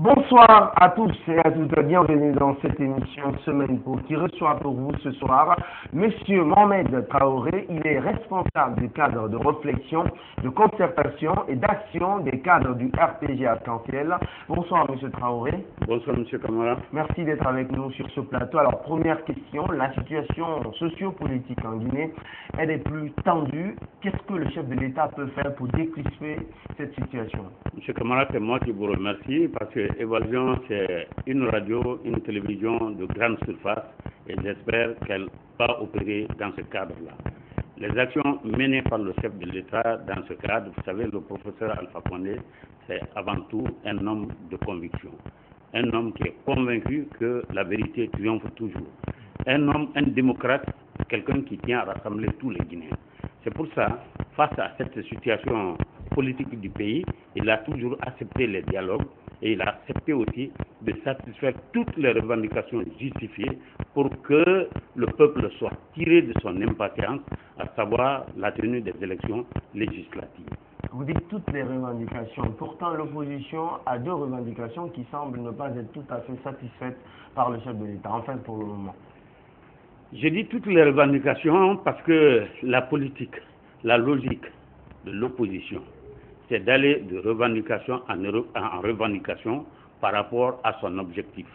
Bonsoir à tous et à toutes, bienvenue dans cette émission Semaine Pro qui reçoit pour vous ce soir Monsieur Mohamed Traoré. Il est responsable du cadre de réflexion, de concertation et d'action des cadres du RPG Arc-en-Ciel. Bonsoir Monsieur Traoré. Bonsoir Monsieur Kamara. Merci d'être avec nous sur ce plateau. Alors première question, la situation sociopolitique en Guinée, elle est plus tendue. Qu'est-ce que le chef de l'État peut faire pour décrisper cette situation? Monsieur Kamara, c'est moi qui vous remercie parce que Évasion, c'est une radio, une télévision de grande surface et j'espère qu'elle va opérer dans ce cadre-là. Les actions menées par le chef de l'État dans ce cadre, vous savez, le professeur Alpha Condé, c'est avant tout un homme de conviction. Un homme qui est convaincu que la vérité triomphe toujours. Un homme, un démocrate, quelqu'un qui tient à rassembler tous les Guinéens. C'est pour ça, face à cette situation politique du pays, il a toujours accepté les dialogues et il a accepté aussi de satisfaire toutes les revendications justifiées pour que le peuple soit tiré de son impatience, à savoir la tenue des élections législatives. Vous dites toutes les revendications. Pourtant, l'opposition a deux revendications qui semblent ne pas être tout à fait satisfaites par le chef de l'État, enfin pour le moment. Je dis toutes les revendications parce que la politique, la logique de l'opposition, c'est d'aller de revendication en revendication par rapport à son objectif.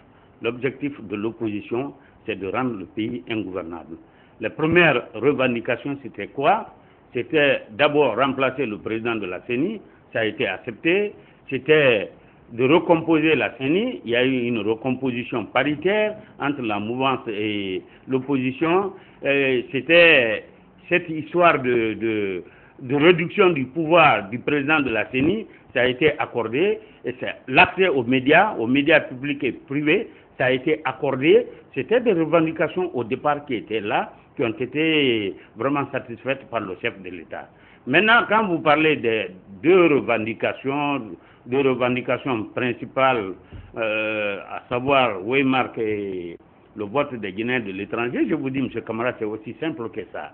L'objectif de l'opposition, c'est de rendre le pays ingouvernable. Les premières revendications, c'était quoi? C'était d'abord remplacer le président de la CENI, ça a été accepté. C'était de recomposer la CENI, il y a eu une recomposition paritaire entre la mouvance et l'opposition. C'était cette histoire de réduction du pouvoir du président de la CENI, ça a été accordé, et l'accès aux médias publics et privés, ça a été accordé. C'était des revendications au départ qui étaient là, qui ont été vraiment satisfaites par le chef de l'État. Maintenant, quand vous parlez des deux revendications principales, à savoir Weymark et le vote des Guinéens de l'étranger, je vous dis, M. Kamara, c'est aussi simple que ça.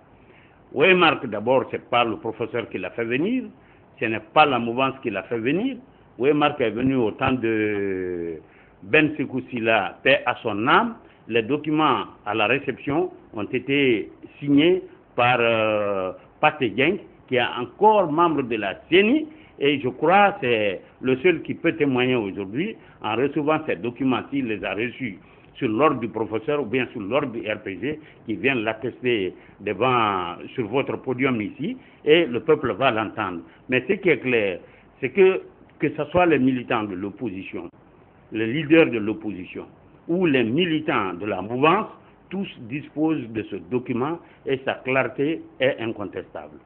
Weymark, d'abord, ce n'est pas le professeur qui l'a fait venir, ce n'est pas la mouvance qui l'a fait venir. Weymark est venu au temps de Ben Sekou Sylla, paix à son âme. Les documents à la réception ont été signés par Pathé Dieng, qui est encore membre de la CENI, et je crois que c'est le seul qui peut témoigner aujourd'hui en recevant ces documents, s'il les a reçus sur l'ordre du professeur ou bien sur l'ordre du RPG, qui vient l'attester sur votre podium ici, et le peuple va l'entendre. Mais ce qui est clair, c'est que ce soit les militants de l'opposition, les leaders de l'opposition, ou les militants de la mouvance, tous disposent de ce document et sa clarté est incontestable.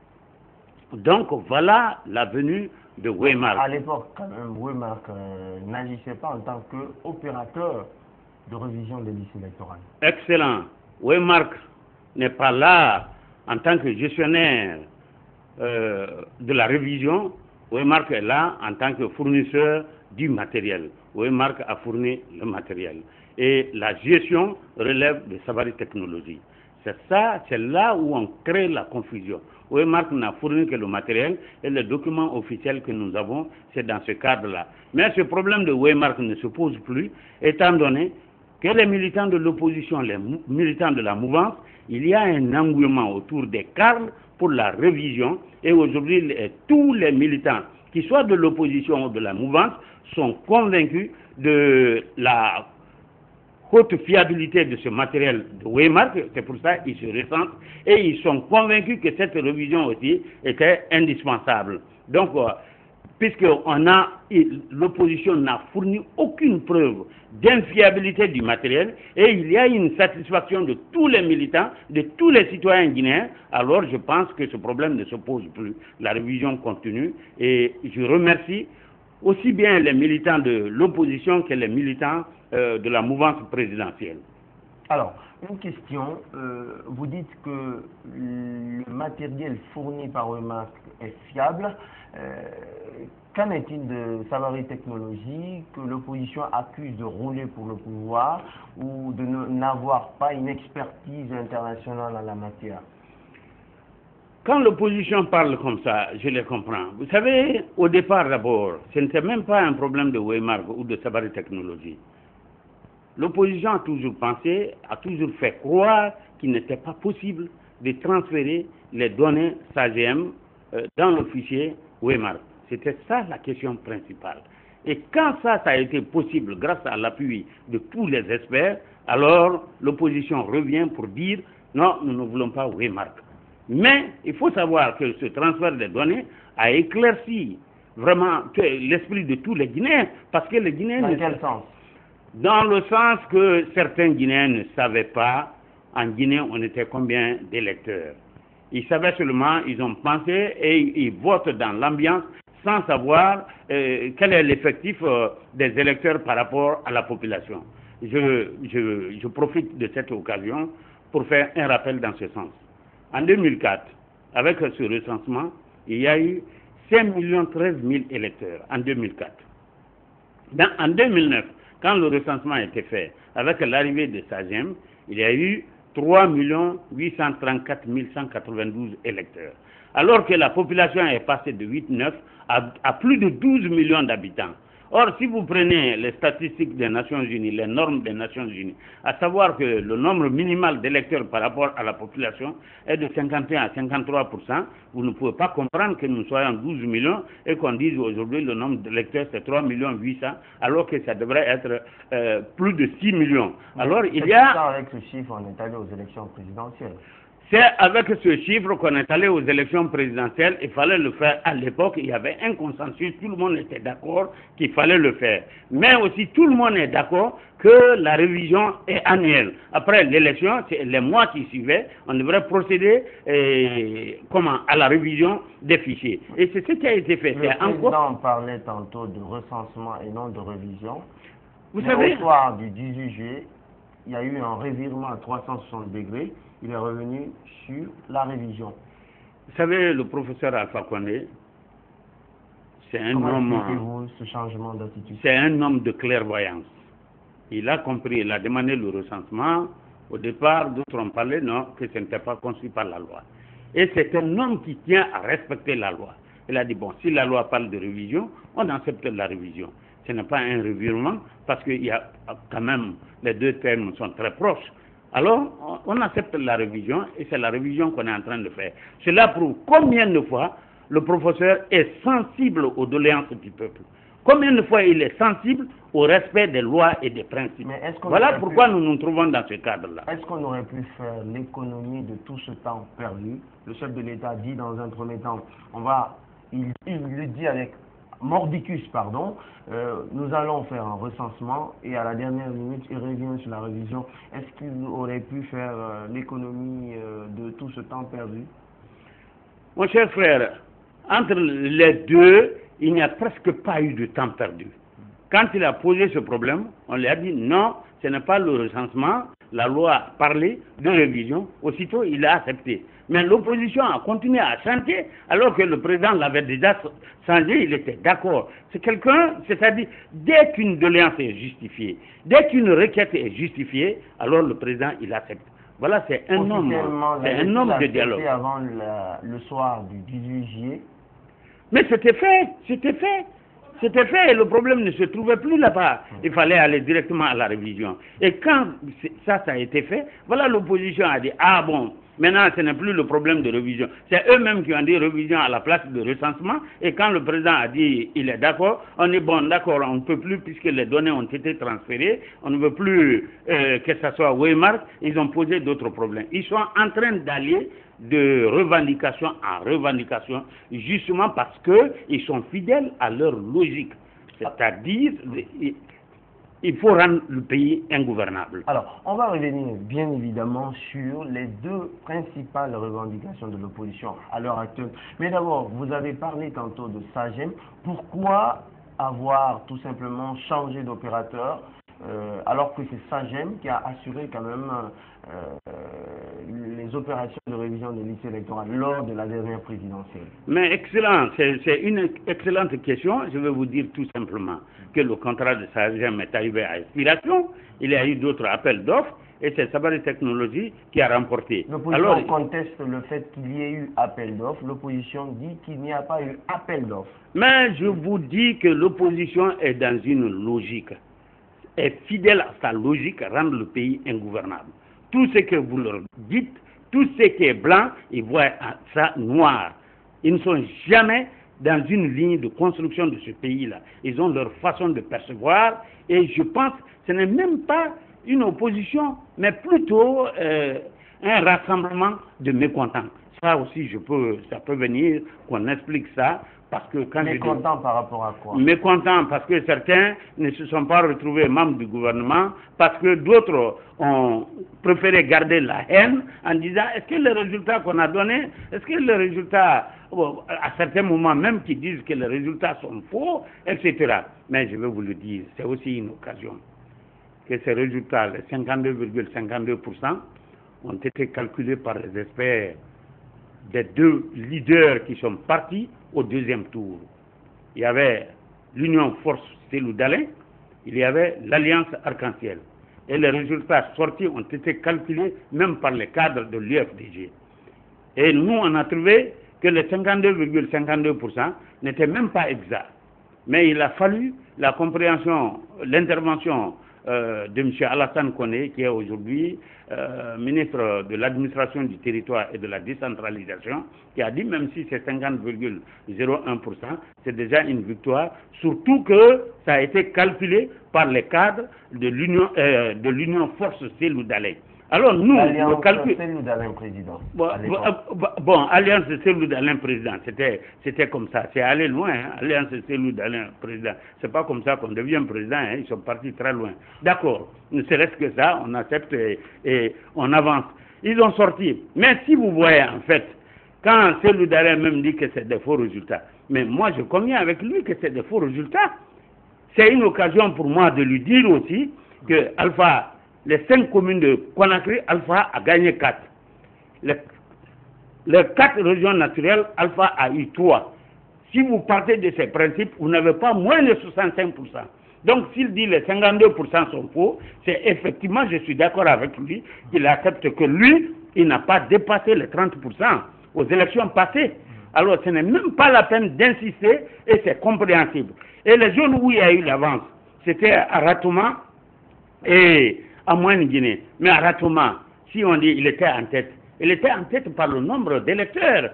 Donc voilà la venue de Weymark. À l'époque, quand même, Weymark n'agissait pas en tant qu'opérateur de révision des listes électorales. Excellent. Weymark n'est pas là en tant que gestionnaire de la révision. Weymark est là en tant que fournisseur du matériel. Weymark a fourni le matériel. Et la gestion relève de Savary Technologies. C'est ça, c'est là où on crée la confusion. Weymark n'a fourni que le matériel et les documents officiels que nous avons, c'est dans ce cadre-là. Mais ce problème de Weymark ne se pose plus, étant donné que les militants de l'opposition, les militants de la mouvance, il y a un engouement autour des cadres pour la révision. Et aujourd'hui, tous les militants, qui soient de l'opposition ou de la mouvance, sont convaincus de la haute fiabilité de ce matériel de Weymark. C'est pour ça qu'ils se ressentent et ils sont convaincus que cette révision aussi était indispensable. Donc, puisque l'opposition n'a fourni aucune preuve d'infiabilité du matériel et il y a une satisfaction de tous les militants, de tous les citoyens guinéens, alors je pense que ce problème ne se pose plus. La révision continue et je remercie aussi bien les militants de l'opposition que les militants de la mouvance présidentielle. Alors, une question, vous dites que le matériel fourni par Weymark est fiable. Qu'en est-il de Savary Technologies, que l'opposition accuse de rouler pour le pouvoir ou de n'avoir pas une expertise internationale en la matière? Quand l'opposition parle comme ça, je les comprends. Vous savez, au départ d'abord, ce n'était même pas un problème de Waymark ou de Sabari Technologies. L'opposition a toujours pensé, a toujours fait croire qu'il n'était pas possible de transférer les données SAGM dans le fichier Waymark. C'était ça la question principale. Et quand ça a été possible grâce à l'appui de tous les experts, alors l'opposition revient pour dire non, nous ne voulons pas Waymark. Mais il faut savoir que ce transfert de données a éclairci vraiment l'esprit de tous les Guinéens, parce que les Guinéens... Dans quel sens? Dans le sens que certains Guinéens ne savaient pas, en Guinée, on était combien d'électeurs. Ils savaient seulement, ils ont pensé et ils votent dans l'ambiance sans savoir quel est l'effectif des électeurs par rapport à la population. Je profite de cette occasion pour faire un rappel dans ce sens. En 2004, avec ce recensement, il y a eu 5 13 000 électeurs en 2004. En 2009, quand le recensement a été fait, avec l'arrivée de SAGEM, il y a eu 3 834 192 électeurs. Alors que la population est passée de 8,9 à plus de 12 millions d'habitants. Or, si vous prenez les statistiques des Nations Unies, les normes des Nations Unies, à savoir que le nombre minimal d'électeurs par rapport à la population est de 51 à 53%, vous ne pouvez pas comprendre que nous soyons 12 millions et qu'on dise aujourd'hui le nombre d'électeurs c'est 3 800 000, alors que ça devrait être plus de 6 millions. Alors, il y a... Avec ce chiffre, on est allé aux élections présidentielles. C'est avec ce chiffre qu'on est allé aux élections présidentielles. Il fallait le faire à l'époque. Il y avait un consensus. Tout le monde était d'accord qu'il fallait le faire. Mais aussi, tout le monde est d'accord que la révision est annuelle. Après l'élection, c'est les mois qui suivaient. On devrait procéder à la révision des fichiers. Et c'est ce qui a été fait. Le président parlait tantôt de recensement et non de révision. Vous savez, au soir du 18 juillet, il y a eu un revirement à 360 degrés. Il est revenu sur la révision. Vous savez, le professeur Alpha Condé, c'est un homme... ce changement d'attitude? C'est un homme de clairvoyance. Il a compris, il a demandé le recensement. Au départ, d'autres ont parlé, non, que ce n'était pas conçu par la loi. Et c'est un homme qui tient à respecter la loi. Il a dit, bon, si la loi parle de révision, on accepte la révision. Ce n'est pas un revirement, parce qu'il y a quand même, les deux termes sont très proches. Alors, on accepte la révision et c'est la révision qu'on est en train de faire. Cela prouve combien de fois le professeur est sensible aux doléances du peuple. Combien de fois il est sensible au respect des lois et des principes. Voilà pourquoi nous nous trouvons dans ce cadre-là. Est-ce qu'on aurait pu faire l'économie de tout ce temps perdu? Le chef de l'État dit dans un premier temps, il le dit avec mordicus, pardon, nous allons faire un recensement et à la dernière minute, il revient sur la révision. Est-ce qu'il aurait pu faire l'économie de tout ce temps perdu? Mon cher frère, entre les deux, il n'y a presque pas eu de temps perdu. Quand il a posé ce problème, on lui a dit non, ce n'est pas le recensement, la loi a parlé de révision, aussitôt il a accepté. Mais l'opposition a continué à chanter alors que le président l'avait déjà changé, il était d'accord. C'est quelqu'un, c'est-à-dire, dès qu'une doléance est justifiée, dès qu'une requête est justifiée, alors le président il accepte. Voilà, c'est un homme de dialogue. Avant le soir du 18 juillet. Mais c'était fait. C'était fait et le problème ne se trouvait plus là-bas. Il fallait aller directement à la révision. Et quand ça a été fait, voilà, l'opposition a dit, ah bon, maintenant ce n'est plus le problème de révision. C'est eux-mêmes qui ont dit révision à la place de recensement. Et quand le président a dit, il est d'accord, on est bon, d'accord, on ne peut plus puisque les données ont été transférées. On ne veut plus que ça soit Waymark. Ils ont posé d'autres problèmes. Ils sont en train d'aller de revendication en revendication, justement parce qu'ils sont fidèles à leur logique. C'est-à-dire, il faut rendre le pays ingouvernable. Alors, on va revenir bien évidemment sur les deux principales revendications de l'opposition à l'heure actuelle. Mais d'abord, vous avez parlé tantôt de SAGEM. Pourquoi avoir tout simplement changé d'opérateur alors que c'est SAGEM qui a assuré quand même les opérations de révision des listes électorales lors de la dernière présidentielle? Mais excellent, c'est une excellente question. Je vais vous dire tout simplement que le contrat de SAGEM est arrivé à expiration. Il y a eu d'autres appels d'offres, Et c'est Sabari Technologies qui a remporté. L'opposition conteste le fait qu'il y ait eu appel d'offres. L'opposition dit qu'il n'y a pas eu appel d'offres. Mais je vous dis que l'opposition est dans une logique. Est fidèle à sa logique, rendre le pays ingouvernable. Tout ce que vous leur dites, tout ce qui est blanc, ils voient ça noir. Ils ne sont jamais dans une ligne de construction de ce pays-là. Ils ont leur façon de percevoir et je pense que ce n'est même pas une opposition, mais plutôt un rassemblement de mécontents. Ça aussi, ça peut venir qu'on explique ça. Parce que quand mécontents par rapport à quoi? Mécontents parce que certains ne se sont pas retrouvés membres du gouvernement, parce que d'autres ont préféré garder la haine en disant est-ce que les résultats qu'on a donnés, est-ce que les résultats, à certains moments même qui disent que les résultats sont faux, etc. Mais je vais vous le dire, c'est aussi une occasion que ces résultats, les 52,52%, ont été calculés par les experts des deux leaders qui sont partis au deuxième tour. Il y avait l'Union Force Cellou Dalein, il y avait l'Alliance Arc-en-Ciel. Et les résultats sortis ont été calculés même par les cadres de l'UFDG. Et nous, on a trouvé que les 52,52% n'étaient même pas exacts. Mais il a fallu la compréhension, l'intervention de M. Alassane Koné, qui est aujourd'hui ministre de l'administration du territoire et de la décentralisation, qui a dit même si c'est 50,01%, c'est déjà une victoire, surtout que ça a été calculé par les cadres de l'Union Force Cellou Dalein. Alors nous, le calcul... Cellou Dalein président. Bon, Alliance Cellou Dalein président, c'était comme ça. C'est aller loin, hein, Alliance Cellou Dalein président. C'est pas comme ça qu'on devient président, hein, ils sont partis très loin. D'accord, ne serait-ce que ça, on accepte et on avance. Ils ont sorti. Mais si vous voyez en fait, quand Cellou Dalein même dit que c'est des faux résultats, mais moi je conviens avec lui que c'est des faux résultats. C'est une occasion pour moi de lui dire aussi que Alpha, les 5 communes de Conakry, Alpha a gagné 4. Les 4 régions naturelles, Alpha a eu 3. Si vous partez de ces principes, vous n'avez pas moins de 65%. Donc s'il dit les 52% sont faux, c'est effectivement, je suis d'accord avec lui, qu'il accepte que lui, il n'a pas dépassé les 30% aux élections passées. Alors ce n'est même pas la peine d'insister et c'est compréhensible. Et les zones où il y a eu l'avance, c'était à Ratouma et à Moine-Guinée. Mais à Ratouma, si on dit il était en tête, il était en tête par le nombre d'électeurs.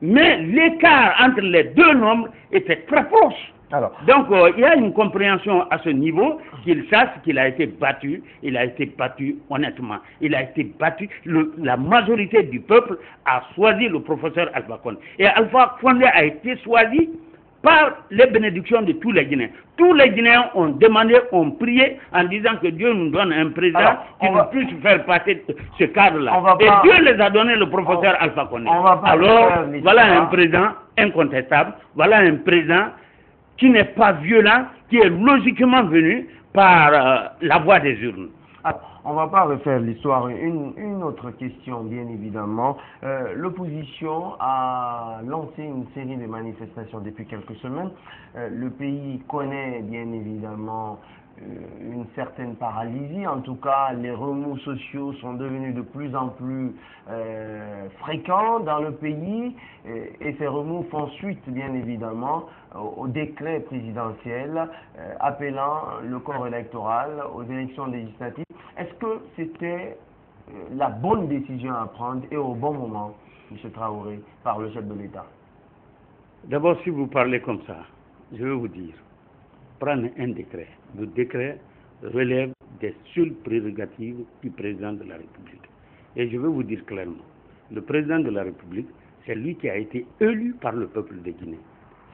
Mais l'écart entre les deux nombres était très proche. Alors, donc il y a une compréhension à ce niveau qu'il sache qu'il a été battu. Il a été battu honnêtement. Il a été battu. La majorité du peuple a choisi le professeur Alpha Condé. Et Alpha Condé a été choisi par les bénédictions de tous les Guinéens. Tous les Guinéens ont demandé, ont prié en disant que Dieu nous donne un président qui nous puisse faire passer ce cadre-là. Et Dieu les a donné le professeur Alpha Condé. Alors, voilà un président incontestable, voilà un président qui n'est pas violent, qui est logiquement venu par la voie des urnes. On ne va pas refaire l'histoire. Une autre question, bien évidemment. L'opposition a lancé une série de manifestations depuis quelques semaines. Le pays connaît bien évidemment une certaine paralysie. En tout cas, les remous sociaux sont devenus de plus en plus fréquents dans le pays et ces remous font suite, bien évidemment, au décret présidentiel appelant le corps électoral aux élections législatives. Est-ce que c'était la bonne décision à prendre et au bon moment, M. Traoré, par le chef de l'État? D'abord, si vous parlez comme ça, je vais vous dire, prendre un décret. Le décret relève des seules prérogatives du président de la République. Et je vais vous dire clairement, le président de la République, c'est lui qui a été élu par le peuple de Guinée.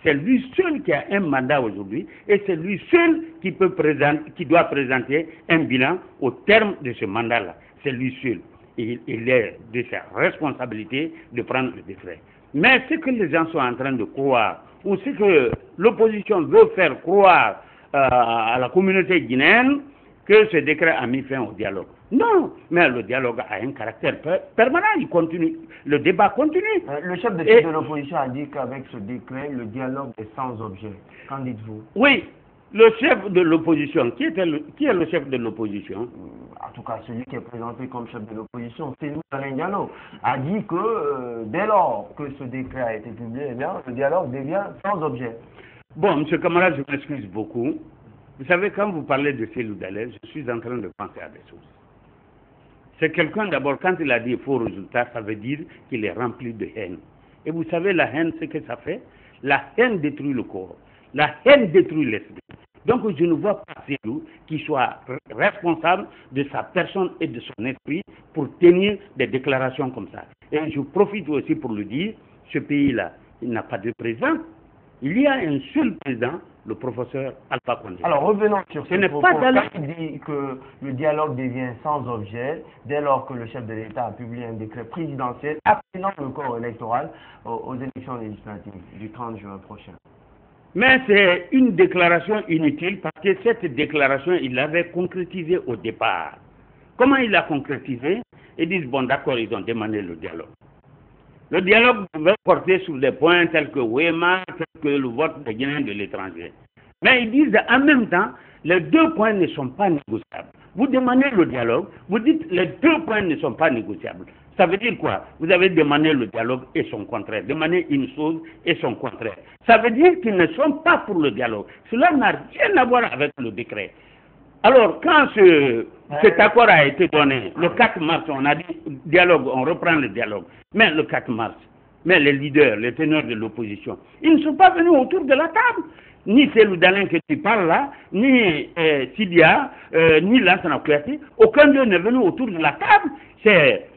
C'est lui seul qui a un mandat aujourd'hui et c'est lui seul qui doit présenter un bilan au terme de ce mandat-là. C'est lui seul. Et il est de sa responsabilité de prendre le décret. Mais ce que les gens sont en train de croire, ou ce que l'opposition veut faire croire à la communauté guinéenne, que ce décret a mis fin au dialogue. Non, mais le dialogue a un caractère permanent, il continue, le débat continue. Le chef de l'opposition a dit qu'avec ce décret, le dialogue est sans objet. Qu'en dites-vous? Oui, Le chef de l'opposition, qui est le chef de l'opposition? En tout cas, celui qui est présenté comme chef de l'opposition, Cellou Dalein Diallo, a dit que dès lors que ce décret a été publié, eh bien, le dialogue devient sans objet. Bon, M. Kamara, je m'excuse beaucoup. Vous savez, quand vous parlez de Cellou Dalein, je suis en train de penser à des choses. C'est quelqu'un, d'abord, quand il a dit faux résultat, ça veut dire qu'il est rempli de haine. Et vous savez, la haine, ce que ça fait? La haine détruit le corps. La haine détruit l'esprit. Donc, je ne vois pas Cellou qui soit responsable de sa personne et de son esprit pour tenir des déclarations comme ça. Et je profite aussi pour le dire, ce pays-là, il n'a pas de président. Il y a un seul président, le professeur Alpha Condé. Alors, revenons sur ce propos. Quand il dit que le dialogue devient sans objet dès lors que le chef de l'État a publié un décret présidentiel appelant le corps électoral aux élections législatives du 30 juin prochain. Mais c'est une déclaration inutile parce que cette déclaration, il l'avait concrétisée au départ. Comment il l'a concrétisée? Ils disent, bon d'accord, ils ont demandé le dialogue. Le dialogue devait porter sur des points tels que Weimar, tels que le vote des Guinéens de l'étranger. Mais ils disent en même temps, les deux points ne sont pas négociables. Vous demandez le dialogue, vous dites les deux points ne sont pas négociables. Ça veut dire quoi? Vous avez demandé le dialogue et son contraire. Demandé une chose et son contraire. Ça veut dire qu'ils ne sont pas pour le dialogue. Cela n'a rien à voir avec le décret. Alors, quand cet accord a été donné, le 4 mars, on a dit dialogue, on reprend le dialogue. Mais le 4 mars, mais les leaders, les teneurs de l'opposition, ils ne sont pas venus autour de la table. Ni Cellou Dalein que tu parles là, ni Sidia, ni Lansana Kouyaté, aucun d'eux n'est venu autour de la table. C'est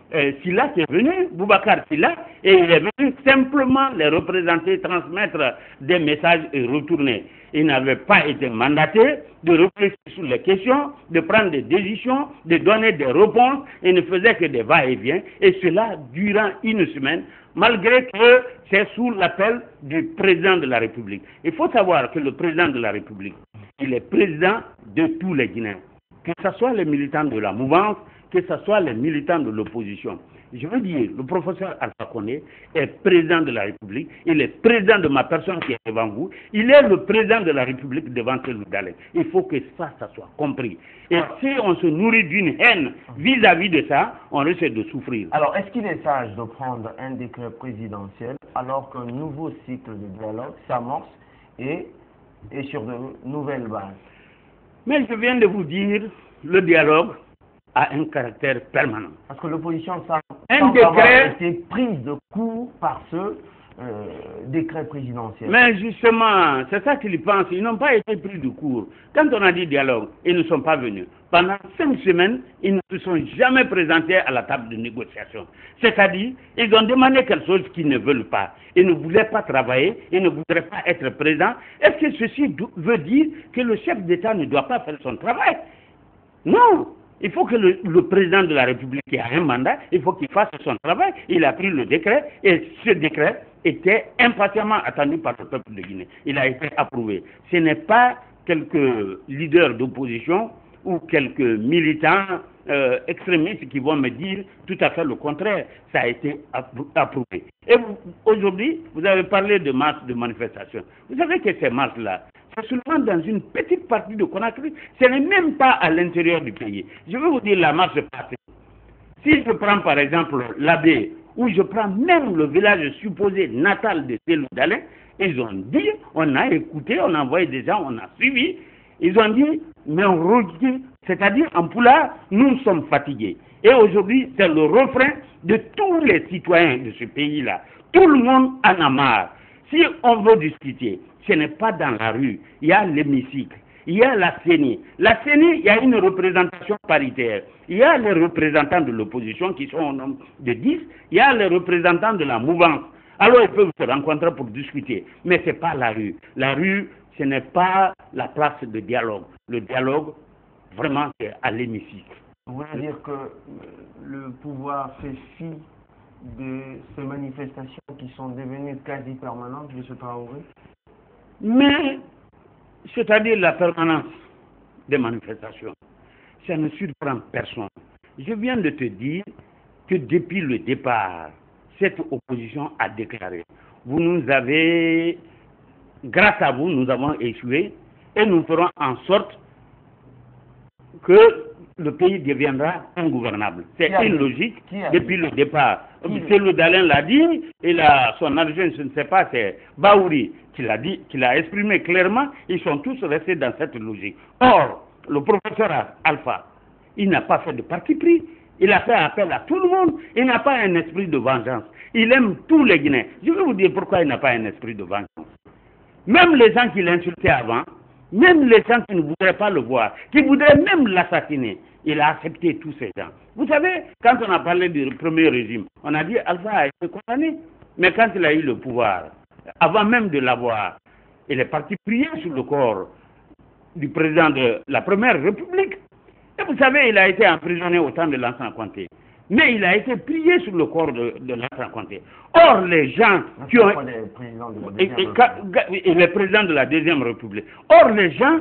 Silla qui est venu, Boubacar Silla, et il est venu simplement les représenter, transmettre des messages et retourner. Il n'avait pas été mandaté de réfléchir sur les questions, de prendre des décisions, de donner des réponses, et ne faisait que des va-et-vient, et cela durant une semaine, malgré que c'est sous l'appel du président de la République. Il faut savoir que le président de la République, il est président de tous les Guinéens, que ce soit les militants de la mouvance, que ce soit les militants de l'opposition. Je veux dire, le professeur Alpha Condé est président de la République, il est président de ma personne qui est devant vous, il est le président de la République devant Cellou Dalein. Il faut que ça soit compris. Et si on se nourrit d'une haine vis-à-vis de ça, on risque de souffrir. Alors, est-ce qu'il est sage de prendre un décret présidentiel alors qu'un nouveau cycle de dialogue s'amorce et sur de nouvelles bases? Mais je viens de vous dire, le dialogue a un caractère permanent. Parce que l'opposition semble avoir été prise de court par ce décret présidentiel. Mais justement, c'est ça qu'ils pensent. Ils n'ont pas été pris de court. Quand on a dit dialogue, ils ne sont pas venus. Pendant 5 semaines, ils ne se sont jamais présentés à la table de négociation. C'est-à-dire, ils ont demandé quelque chose qu'ils ne veulent pas. Ils ne voulaient pas travailler, ils ne voudraient pas être présents. Est-ce que ceci veut dire que le chef d'État ne doit pas faire son travail? Non. Il faut que le président de la République qui a un mandat, il faut qu'il fasse son travail. Il a pris le décret et ce décret était impatiemment attendu par le peuple de Guinée. Il a été approuvé. Ce n'est pas quelques leaders d'opposition ou quelques militants extrémistes qui vont me dire tout à fait le contraire. Ça a été approuvé. Et aujourd'hui, vous avez parlé de marches de manifestation. Vous savez que ces marches-là, c'est seulement dans une petite partie de Conakry. Ce n'est même pas à l'intérieur du pays. Je vais vous dire la marche passée. Si je prends par exemple l'Abbé, ou je prends même le village supposé natal de Cellou Dalein, ils ont dit, on a écouté, on a envoyé des gens, on a suivi. Ils ont dit, mais on redit, c'est-à-dire en Poula, nous sommes fatigués. Et aujourd'hui, c'est le refrain de tous les citoyens de ce pays-là. Tout le monde en a marre. Si on veut discuter, ce n'est pas dans la rue. Il y a l'hémicycle, il y a la CENI. La CENI, il y a une représentation paritaire. Il y a les représentants de l'opposition qui sont au nombre de 10. Il y a les représentants de la mouvance. Alors ils peuvent se rencontrer pour discuter. Mais ce n'est pas la rue. La rue, ce n'est pas la place de dialogue. Le dialogue, vraiment, c'est à l'hémicycle. Vous voulez dire que le pouvoir fait fi de ces manifestations qui sont devenues quasi permanentes, M. Traoré? Mais, c'est-à-dire la permanence des manifestations, ça ne surprend personne. Je viens de te dire que depuis le départ, cette opposition a déclaré. Vous nous avez, grâce à vous, nous avons échoué. et nous ferons en sorte que le pays deviendra ingouvernable. C'est une logique depuis le départ. Cellou Dalein l'a dit, et son adjoint, je ne sais pas, c'est Baouri qui l'a dit, qui l'a exprimé clairement, ils sont tous restés dans cette logique. Or, le professeur Alpha, il n'a pas fait de parti pris, il a fait appel à tout le monde, il n'a pas un esprit de vengeance. Il aime tous les Guinéens. Je vais vous dire pourquoi il n'a pas un esprit de vengeance. Même les gens qui l'insultaient avant, même les gens qui ne voudraient pas le voir, qui voudraient même l'assassiner, il a accepté tous ces gens. Vous savez, quand on a parlé du premier régime, on a dit Alpha a été condamné. Mais quand il a eu le pouvoir, avant même de l'avoir, il est parti prier sur le corps du président de la première république. Et vous savez, il a été emprisonné au temps de Lansana Conté. Mais il a été prié sur le corps de Lansana Conté. Or, les gens qui ont... Il est président de la deuxième république. Or, les gens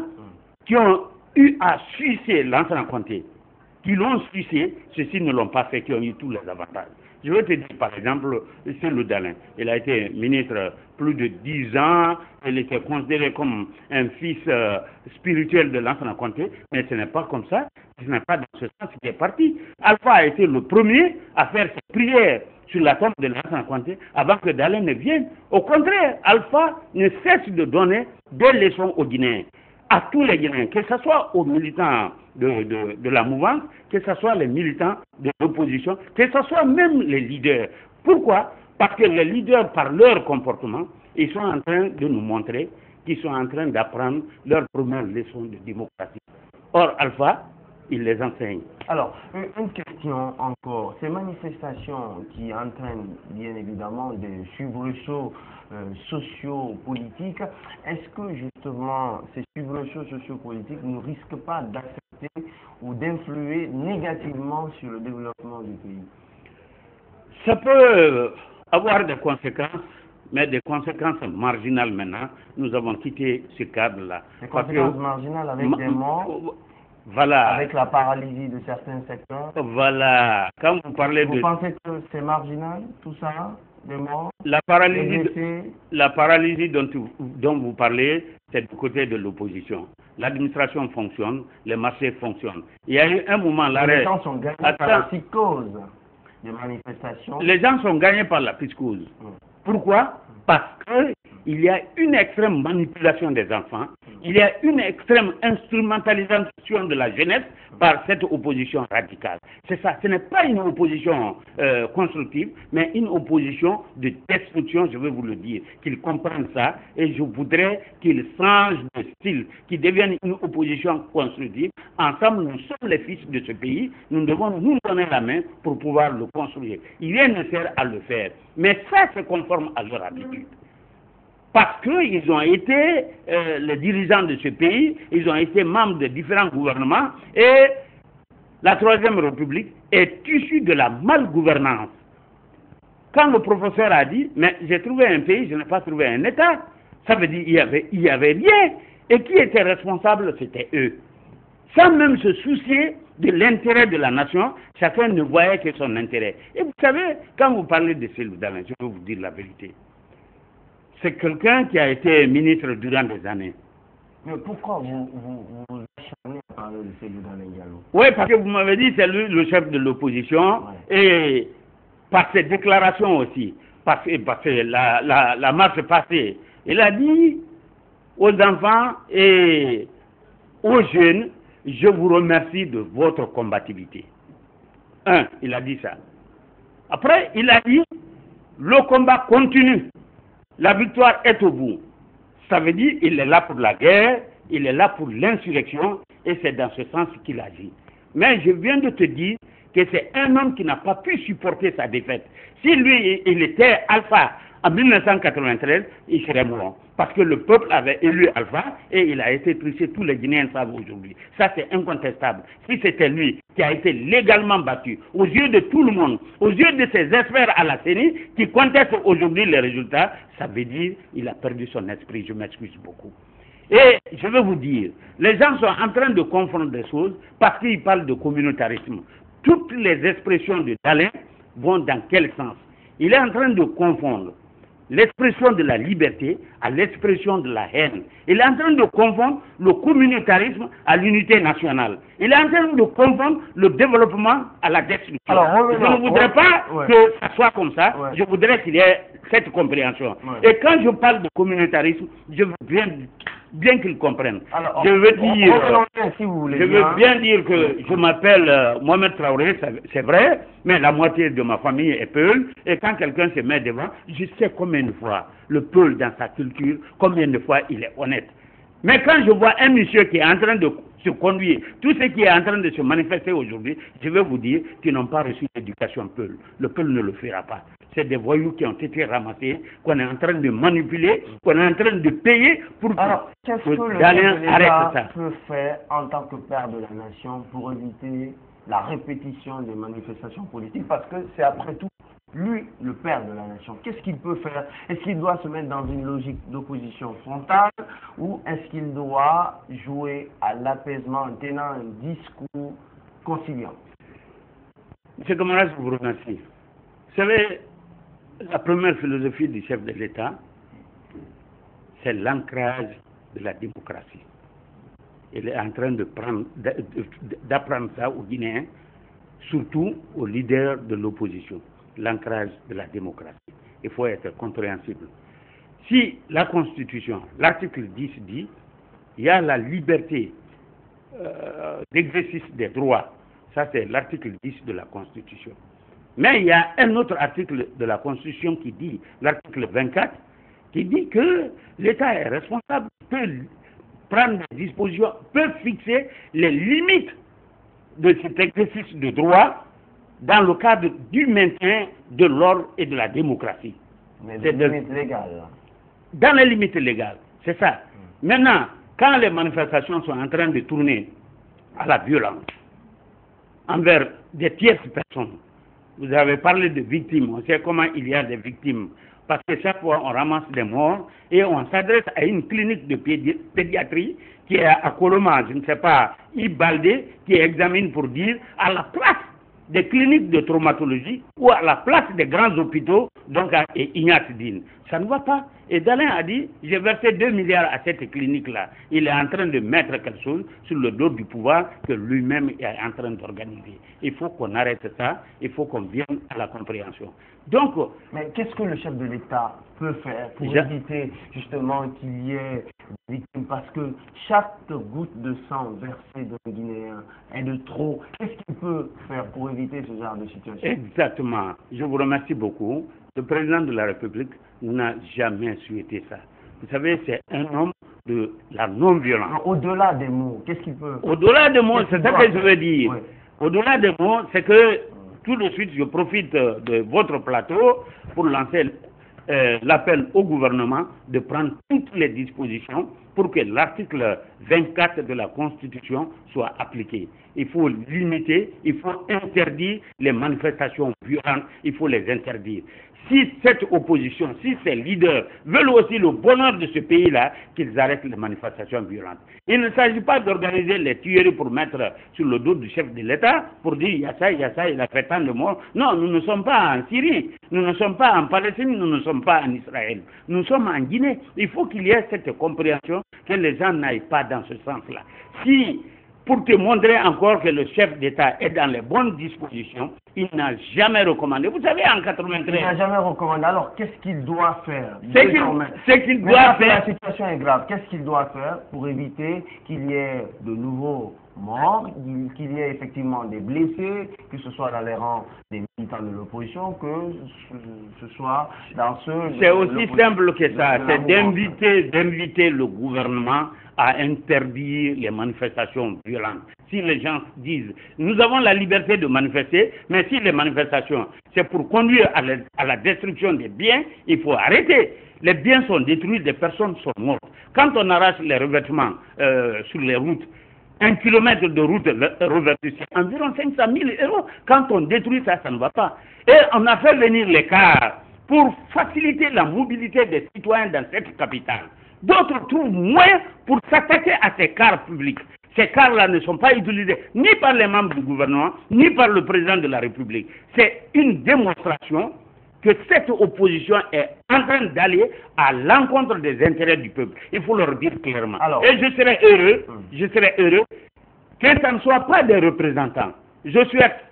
qui ont eu à sucer Lansana Conté, qui l'ont sucé, ceux-ci ne l'ont pas fait, qui ont eu tous les avantages. Je vais te dire, par exemple, Cellou Dalein. Il a été ministre plus de 10 ans. Il était considéré comme un fils spirituel de Lansana Conté. Mais ce n'est pas comme ça. Ce n'est pas dans ce sens qu'il est parti. Alpha a été le premier à faire ses prières sur la tombe de Lansana Conté avant que Dalein ne vienne. Au contraire, Alpha ne cesse de donner des leçons aux Guinéens. À tous les Guinéens, que ce soit aux militants de la mouvance, que ce soit les militants de l'opposition, que ce soit même les leaders. Pourquoi? Parce que les leaders, par leur comportement, ils sont en train de nous montrer qu'ils sont en train d'apprendre leur première leçon de démocratie. Or, Alpha, il les enseigne. Alors, une question encore. Ces manifestations qui entraînent bien évidemment des soubresauts socio-politiques, est-ce que justement ces soubresauts socio-politiques ne risquent pas d'affecter ou d'influer négativement sur le développement du pays? Ça peut avoir des conséquences, mais des conséquences marginales maintenant. Nous avons quitté ce cadre-là. Des conséquences marginales avec des morts? Voilà. Avec la paralysie de certains secteurs. Voilà. Quand vous parlez vous pensez que c'est marginal, tout ça, des morts? La paralysie dont vous parlez, c'est du côté de l'opposition. L'administration fonctionne, les marchés fonctionnent. Il y a eu un moment, l'arrêt... Les gens sont gagnés par la psychose des manifestations. Les gens sont gagnés par la psychose. Pourquoi? Parce qu'il y a une extrême manipulation des enfants, il y a une extrême instrumentalisation de la jeunesse par cette opposition radicale. C'est ça, ce n'est pas une opposition constructive, mais une opposition de destruction, je vais vous le dire, qu'ils comprennent ça, et je voudrais qu'ils changent de style, qu'ils deviennent une opposition constructive. Ensemble, nous sommes les fils de ce pays, nous devons nous donner la main pour pouvoir le construire. Il est nécessaire à le faire, mais ça se conforme à leur habitude. Parce qu'ils ont été les dirigeants de ce pays, ils ont été membres de différents gouvernements, et la Troisième République est issue de la malgouvernance. Quand le professeur a dit, mais j'ai trouvé un pays, je n'ai pas trouvé un État, ça veut dire qu'il y avait rien, et qui était responsable, c'était eux. Sans même se soucier de l'intérêt de la nation, chacun ne voyait que son intérêt. Et vous savez, quand vous parlez de Cellou Dalein, je vais vous dire la vérité. C'est quelqu'un qui a été ministre durant des années. Mais pourquoi vous acharnez à parler de Cellou Dalein Diallo? Oui, parce que vous m'avez dit c'est lui le chef de l'opposition, et par ses déclarations aussi, parce que la marche passée, il a dit aux enfants et aux jeunes, je vous remercie de votre combativité. Il a dit ça. Après, il a dit, le combat continue. La victoire est au bout. Ça veut dire qu'il est là pour la guerre, il est là pour l'insurrection, et c'est dans ce sens qu'il agit. Mais je viens de te dire que c'est un homme qui n'a pas pu supporter sa défaite. Si lui, il était Alpha en 1993, il serait mort. Parce que le peuple avait élu Alpha et il a été triché, tous les Guinéens savent aujourd'hui. Ça, c'est incontestable. Si c'était lui qui a été légalement battu, aux yeux de tout le monde, aux yeux de ses experts à la CENI, qui contestent aujourd'hui les résultats, ça veut dire qu'il a perdu son esprit. Je m'excuse beaucoup. Et je veux vous dire, les gens sont en train de confondre des choses parce qu'ils parlent de communautarisme. Toutes les expressions de Dalein vont dans quel sens? Il est en train de confondre l'expression de la liberté à l'expression de la haine. Il est en train de confondre le communautarisme à l'unité nationale. Il est en train de confondre le développement à la destruction. Alors, je ne voudrais pas que ça soit comme ça. Je voudrais qu'il y ait cette compréhension. Et quand je parle de communautarisme, je veux bien qu'ils comprennent. Alors, je veux bien dire que je m'appelle Mohamed Traoré, c'est vrai, mais la moitié de ma famille est Peul, et quand quelqu'un se met devant, je sais combien de fois le Peul dans sa culture, combien de fois il est honnête. Mais quand je vois un monsieur qui est en train de se conduire, tout ce qui est en train de se manifester aujourd'hui, je vais vous dire qu'ils n'ont pas reçu l'éducation Peul. Le Peul ne le fera pas. C'est des voyous qui ont été ramassés, qu'on est en train de manipuler, qu'on est en train de payer pour qu'est-ce que le l'État peut faire en tant que père de la nation pour éviter la répétition des manifestations politiques? Parce que c'est après tout lui, le père de la nation. Qu'est-ce qu'il peut faire? Est-ce qu'il doit se mettre dans une logique d'opposition frontale ou est-ce qu'il doit jouer à l'apaisement en tenant un discours conciliant? M. Kamara, je vous remercie. Vous savez, la première philosophie du chef de l'État, c'est l'ancrage de la démocratie. Il est en train d'apprendre ça aux Guinéens, surtout aux leaders de l'opposition. L'ancrage de la démocratie. Il faut être compréhensible. Si la Constitution, l'article 10 dit, il y a la liberté d'exercice des droits, ça c'est l'article 10 de la Constitution. Mais il y a un autre article de la Constitution qui dit, l'article 24, qui dit que l'État est responsable, peut prendre des dispositions, peut fixer les limites de cet exercice de droit dans le cadre du maintien de l'ordre et de la démocratie. Mais des limites légales. Dans les limites légales, c'est ça. Maintenant, quand les manifestations sont en train de tourner à la violence envers des tierces personnes, vous avez parlé de victimes, on sait comment il y a des victimes, parce que chaque fois on ramasse des morts et on s'adresse à une clinique de pédiatrie qui est à Coloma, je ne sais pas, Ibaldé, qui examine pour dire à la place des cliniques de traumatologie ou à la place des grands hôpitaux, donc à Ignatidine. Ça ne va pas. Et Dalin a dit, j'ai versé 2 milliards à cette clinique-là. Il est en train de mettre quelque chose sur le dos du pouvoir que lui-même est en train d'organiser. Il faut qu'on arrête ça, il faut qu'on vienne à la compréhension. Donc, mais qu'est-ce que le chef de l'État peut faire pour éviter justement qu'il y ait des victimes? Parce que chaque goutte de sang versée de Guinéens est de trop. Qu'est-ce qu'il peut faire pour éviter ce genre de situation? Exactement. Je vous remercie beaucoup. Le président de la République n'a jamais souhaité ça. Vous savez, c'est un homme de la non-violence. Au-delà des mots, qu'est-ce qu'il peut... Au-delà des mots, c'est ça que je veux dire. Oui. Au-delà des mots, c'est que tout de suite, je profite de votre plateau pour lancer l'appel au gouvernement de prendre toutes les dispositions pour que l'article 24 de la Constitution soit appliqué. Il faut limiter, il faut interdire les manifestations violentes, il faut les interdire. Si cette opposition, si ces leaders veulent aussi le bonheur de ce pays-là, qu'ils arrêtent les manifestations violentes. Il ne s'agit pas d'organiser les tueries pour mettre sur le dos du chef de l'État, pour dire il y a ça, il a fait tant de morts. Non, nous ne sommes pas en Syrie, nous ne sommes pas en Palestine, nous ne sommes pas en Israël. Nous sommes en Guinée. Il faut qu'il y ait cette compréhension que les gens n'aillent pas dans ce sens-là. Si, pour te montrer encore que le chef d'État est dans les bonnes dispositions, il n'a jamais recommandé. Vous savez, en 93... Il n'a jamais recommandé. Alors, qu'est-ce qu'il doit faire? Ce qu'il doit faire... La situation est grave. Qu'est-ce qu'il doit faire pour éviter qu'il y ait de nouveaux morts, qu'il y ait effectivement des blessés, que ce soit dans les rangs des militants de l'opposition, que ce soit dans ceux... C'est aussi simple que ça. C'est d'inviter le gouvernement à interdire les manifestations violentes. Si les gens disent, nous avons la liberté de manifester, mais si les manifestations, c'est pour conduire à la destruction des biens, il faut arrêter. Les biens sont détruits, des personnes sont mortes. Quand on arrache les revêtements sur les routes, 1 kilomètre de route revêtue, c'est environ 500 000 €. Quand on détruit ça, ça ne va pas. Et on a fait venir les cars pour faciliter la mobilité des citoyens dans cette capitale. D'autres trouvent moyen pour s'attaquer à ces cars publics. Ces cars-là ne sont pas utilisés ni par les membres du gouvernement, ni par le président de la République. C'est une démonstration que cette opposition est en train d'aller à l'encontre des intérêts du peuple. Il faut leur dire clairement. Alors, et je serais heureux que ça ne soit pas des représentants. Je souhaite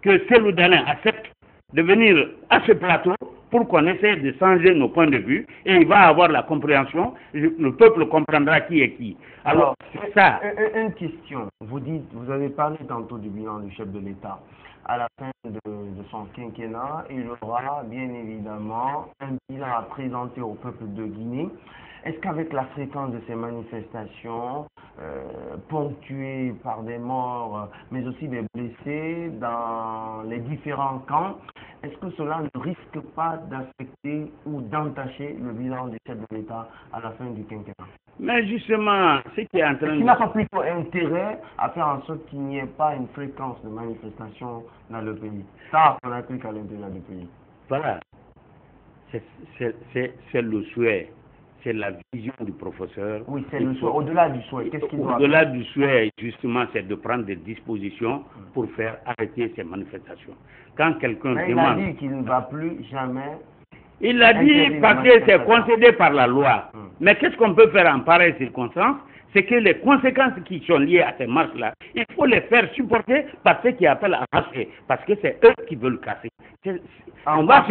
que Cellou Dalein accepte de venir à ce plateau pour qu'on essaie de changer nos points de vue et il va avoir la compréhension, le peuple comprendra qui est qui. Alors, c'est ça. Une question. Vous avez parlé tantôt du bilan du chef de l'État. À la fin de son quinquennat, il aura bien évidemment un bilan à présenter au peuple de Guinée. Est-ce qu'avec la fréquence de ces manifestations, ponctuées par des morts, mais aussi des blessés dans les différents camps, est-ce que cela ne risque pas d'affecter ou d'entacher le bilan du chef de l'État à la fin du quinquennat? Mais justement, ce qui est en train de... Il n'a pas plutôt intérêt à faire en sorte qu'il n'y ait pas une fréquence de manifestations dans le pays. Ça, on applique à l'intérieur du pays. Voilà. C'est le souhait. C'est la vision du professeur. Oui, c'est le souhait. Au-delà du souhait, qu'est-ce qu'il doit faire? Au-delà du souhait, justement, c'est de prendre des dispositions pour faire arrêter ces manifestations. Quand quelqu'un demande... Il a dit qu'il ne va plus jamais... Il l'a dit parce que c'est concédé par la loi. Mais qu'est-ce qu'on peut faire en pareille circonstance? C'est que les conséquences qui sont liées à ces marches-là, il faut les faire supporter par ceux qui appellent à marcher. Parce que c'est eux qui veulent casser. En quoi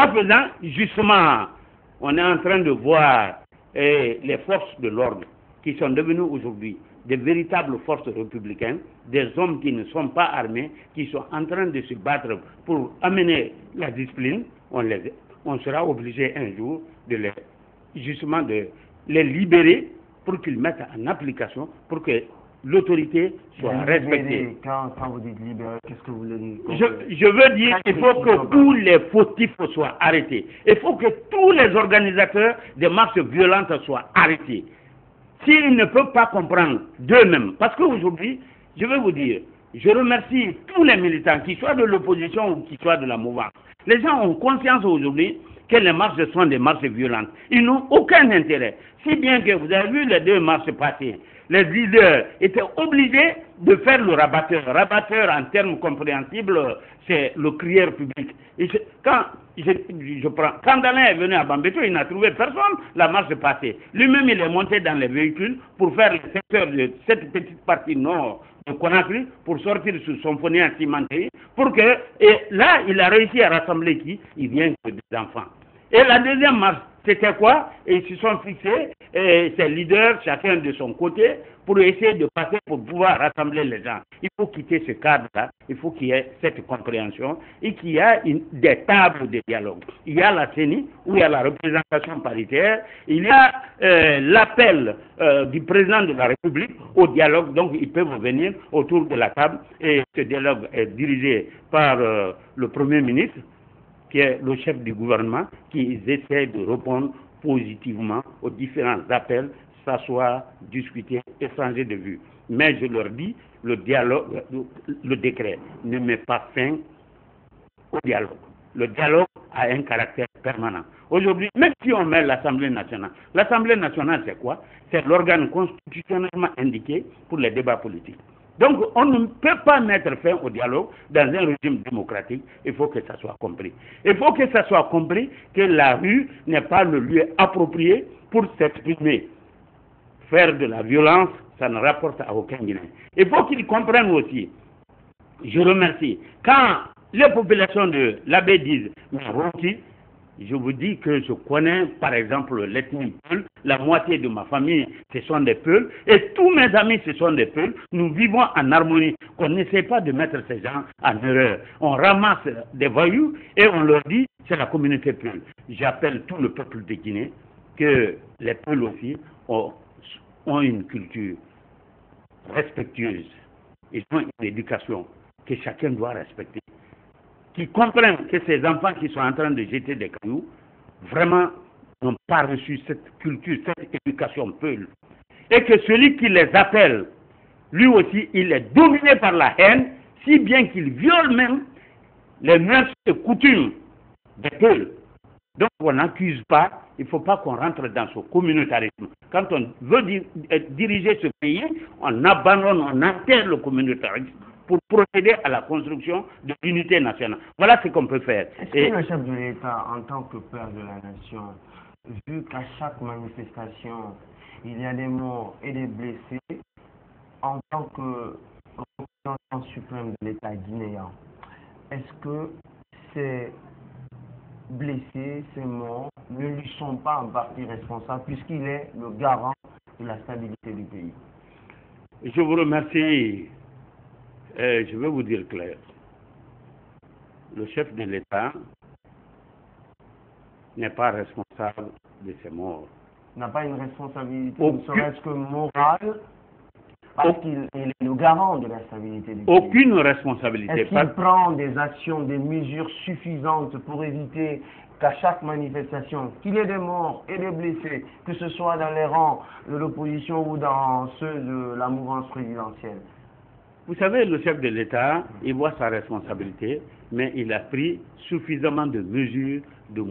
faisant, justement, on est en train de voir les forces de l'ordre qui sont devenues aujourd'hui des véritables forces républicaines, des hommes qui ne sont pas armés, qui sont en train de se battre pour amener la discipline. On sera obligé un jour de les libérer pour qu'ils mettent en application, pour que l'autorité soit respectée. Quand vous dites libérer, qu'est-ce que vous voulez dire? Je veux dire qu'il faut que tous les fautifs soient arrêtés. Il faut que tous les organisateurs des marches violentes soient arrêtés. S'ils ne peuvent pas comprendre d'eux-mêmes, parce qu'aujourd'hui, je vais vous dire, je remercie tous les militants, qu'ils soient de l'opposition ou qu'ils soient de la mouvance. Les gens ont conscience aujourd'hui que les marches sont des marches violentes. Ils n'ont aucun intérêt. Si bien que vous avez vu les 2 marches passées, les leaders étaient obligés de faire le rabatteur. Rabatteur, en termes compréhensibles, c'est le crieur public. Quand Dalein est venu à Bambeto, il n'a trouvé personne, la marche est passée. Lui-même, il est monté dans les véhicules pour faire le secteur de cette petite partie nord de Conakry, pour sortir sur son poney en cimenterie, et là, il a réussi à rassembler qui? Il vient que des enfants. Et la deuxième marche, c'était quoi? Et ils se sont fixés, ces leaders, chacun de son côté, pour essayer de passer pour pouvoir rassembler les gens. Il faut quitter ce cadre-là, il faut qu'il y ait cette compréhension et qu'il y ait des tables de dialogue. Il y a la CENI, où il y a la représentation paritaire, il y a l'appel du président de la République au dialogue, donc ils peuvent venir autour de la table et ce dialogue est dirigé par le Premier ministre, qui est le chef du gouvernement, qui essaie de répondre positivement aux différents appels, s'asseoir, discuter, échanger de vues. Mais je leur dis, le dialogue, le décret ne met pas fin au dialogue. Le dialogue a un caractère permanent. Aujourd'hui, même si on met l'Assemblée nationale c'est quoi? C'est l'organe constitutionnellement indiqué pour les débats politiques. Donc, on ne peut pas mettre fin au dialogue dans un régime démocratique. Il faut que ça soit compris. Il faut que ça soit compris que la rue n'est pas le lieu approprié pour s'exprimer. Faire de la violence, ça ne rapporte à aucun Guinéen. Il faut qu'ils comprennent aussi. Je remercie. Quand les populations de l'Abbé disent, mais Ronki, je vous dis que je connais, par exemple, l'ethnie Peul. La moitié de ma famille, ce sont des Peuls. Et tous mes amis, ce sont des Peuls. Nous vivons en harmonie. On n'essaie pas de mettre ces gens en erreur. On ramasse des voyous et on leur dit, c'est la communauté Peul. J'appelle tout le peuple de Guinée que les Peuls aussi ont une culture respectueuse. Ils ont une éducation que chacun doit respecter. Qui comprennent que ces enfants qui sont en train de jeter des cailloux, vraiment n'ont pas reçu cette culture, cette éducation Peul. Et que celui qui les appelle, lui aussi, il est dominé par la haine, si bien qu'il viole même les mœurs et coutumes des Peuls. Donc on n'accuse pas, il ne faut pas qu'on rentre dans ce communautarisme. Quand on veut diriger ce pays, on abandonne, on enterre le communautarisme pour procéder à la construction de l'unité nationale. Voilà ce qu'on peut faire. Est-ce que le chef de l'État, en tant que père de la nation, vu qu'à chaque manifestation, il y a des morts et des blessés, en tant que représentant suprême de l'État guinéen, est-ce que ces blessés, ces morts, ne lui sont pas en partie responsables puisqu'il est le garant de la stabilité du pays? Je vous remercie. Je vais vous dire clair. Le chef de l'État n'est pas responsable de ces morts. N'a pas une responsabilité, ne serait-ce que morale, parce qu'il est le garant de la stabilité du pays. Aucune responsabilité. Est-ce qu'il prend des actions, des mesures suffisantes pour éviter qu'à chaque manifestation, qu'il y ait des morts et des blessés, que ce soit dans les rangs de l'opposition ou dans ceux de la mouvance présidentielle? Vous savez, le chef de l'État, il voit sa responsabilité, mais il a pris suffisamment de mesures de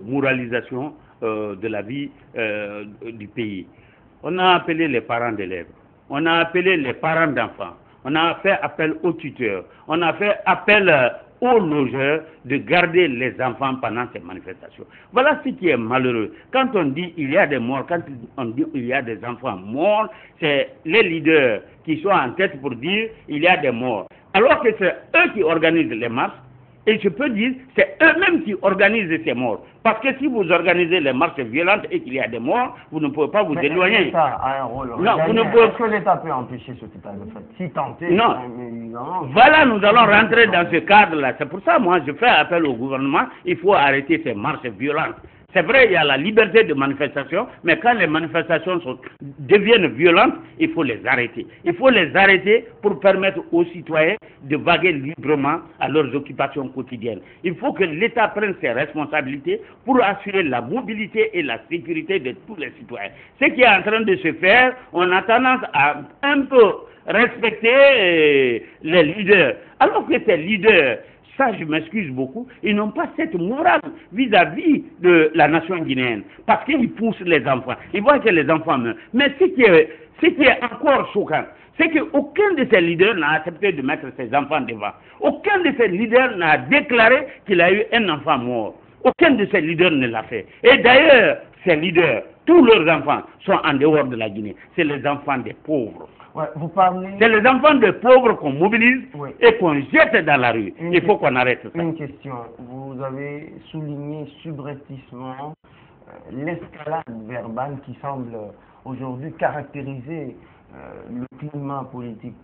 moralisation de la vie du pays. On a appelé les parents d'élèves, on a appelé les parents d'enfants, on a fait appel aux tuteurs, on a fait appel aux logeurs de garder les enfants pendant ces manifestations. Voilà ce qui est malheureux. Quand on dit il y a des morts, quand on dit il y a des enfants morts, c'est les leaders qui sont en tête pour dire il y a des morts. Alors que c'est eux qui organisent les marches, et je peux dire c'est eux-mêmes qui organisent ces morts. Parce que si vous organisez les marches violentes et qu'il y a des morts, vous ne pouvez pas vous éloigner. L'État a un rôle. Non, vous ne pouvez... Est-ce que l'État peut empêcher ce état de fait? Si tenté, non. Voilà, nous allons rentrer dans ce cadre-là. C'est pour ça, moi, je fais appel au gouvernement. Il faut arrêter ces marches violentes. C'est vrai, il y a la liberté de manifestation, mais quand les manifestations deviennent violentes, il faut les arrêter. Il faut les arrêter pour permettre aux citoyens de vaguer librement à leurs occupations quotidiennes. Il faut que l'État prenne ses responsabilités pour assurer la mobilité et la sécurité de tous les citoyens. Ce qui est en train de se faire, on a tendance à un peu respecter les leaders, alors que ces leaders, ça je m'excuse beaucoup, ils n'ont pas cette morale vis-à-vis de la nation guinéenne, parce qu'ils poussent les enfants, ils voient que les enfants meurent. Mais ce qui est encore choquant, c'est qu'aucun de ces leaders n'a accepté de mettre ses enfants devant. Aucun de ces leaders n'a déclaré qu'il a eu un enfant mort. Aucun de ces leaders ne l'a fait. Et d'ailleurs, ces leaders, tous leurs enfants sont en dehors de la Guinée. C'est les enfants des pauvres. Ouais, vous parlez... C'est les enfants des pauvres qu'on mobilise et qu'on jette dans la rue. Il faut qu'on arrête ça. Une question. Vous avez souligné subrepticement l'escalade verbale qui semble aujourd'hui caractériser le climat politique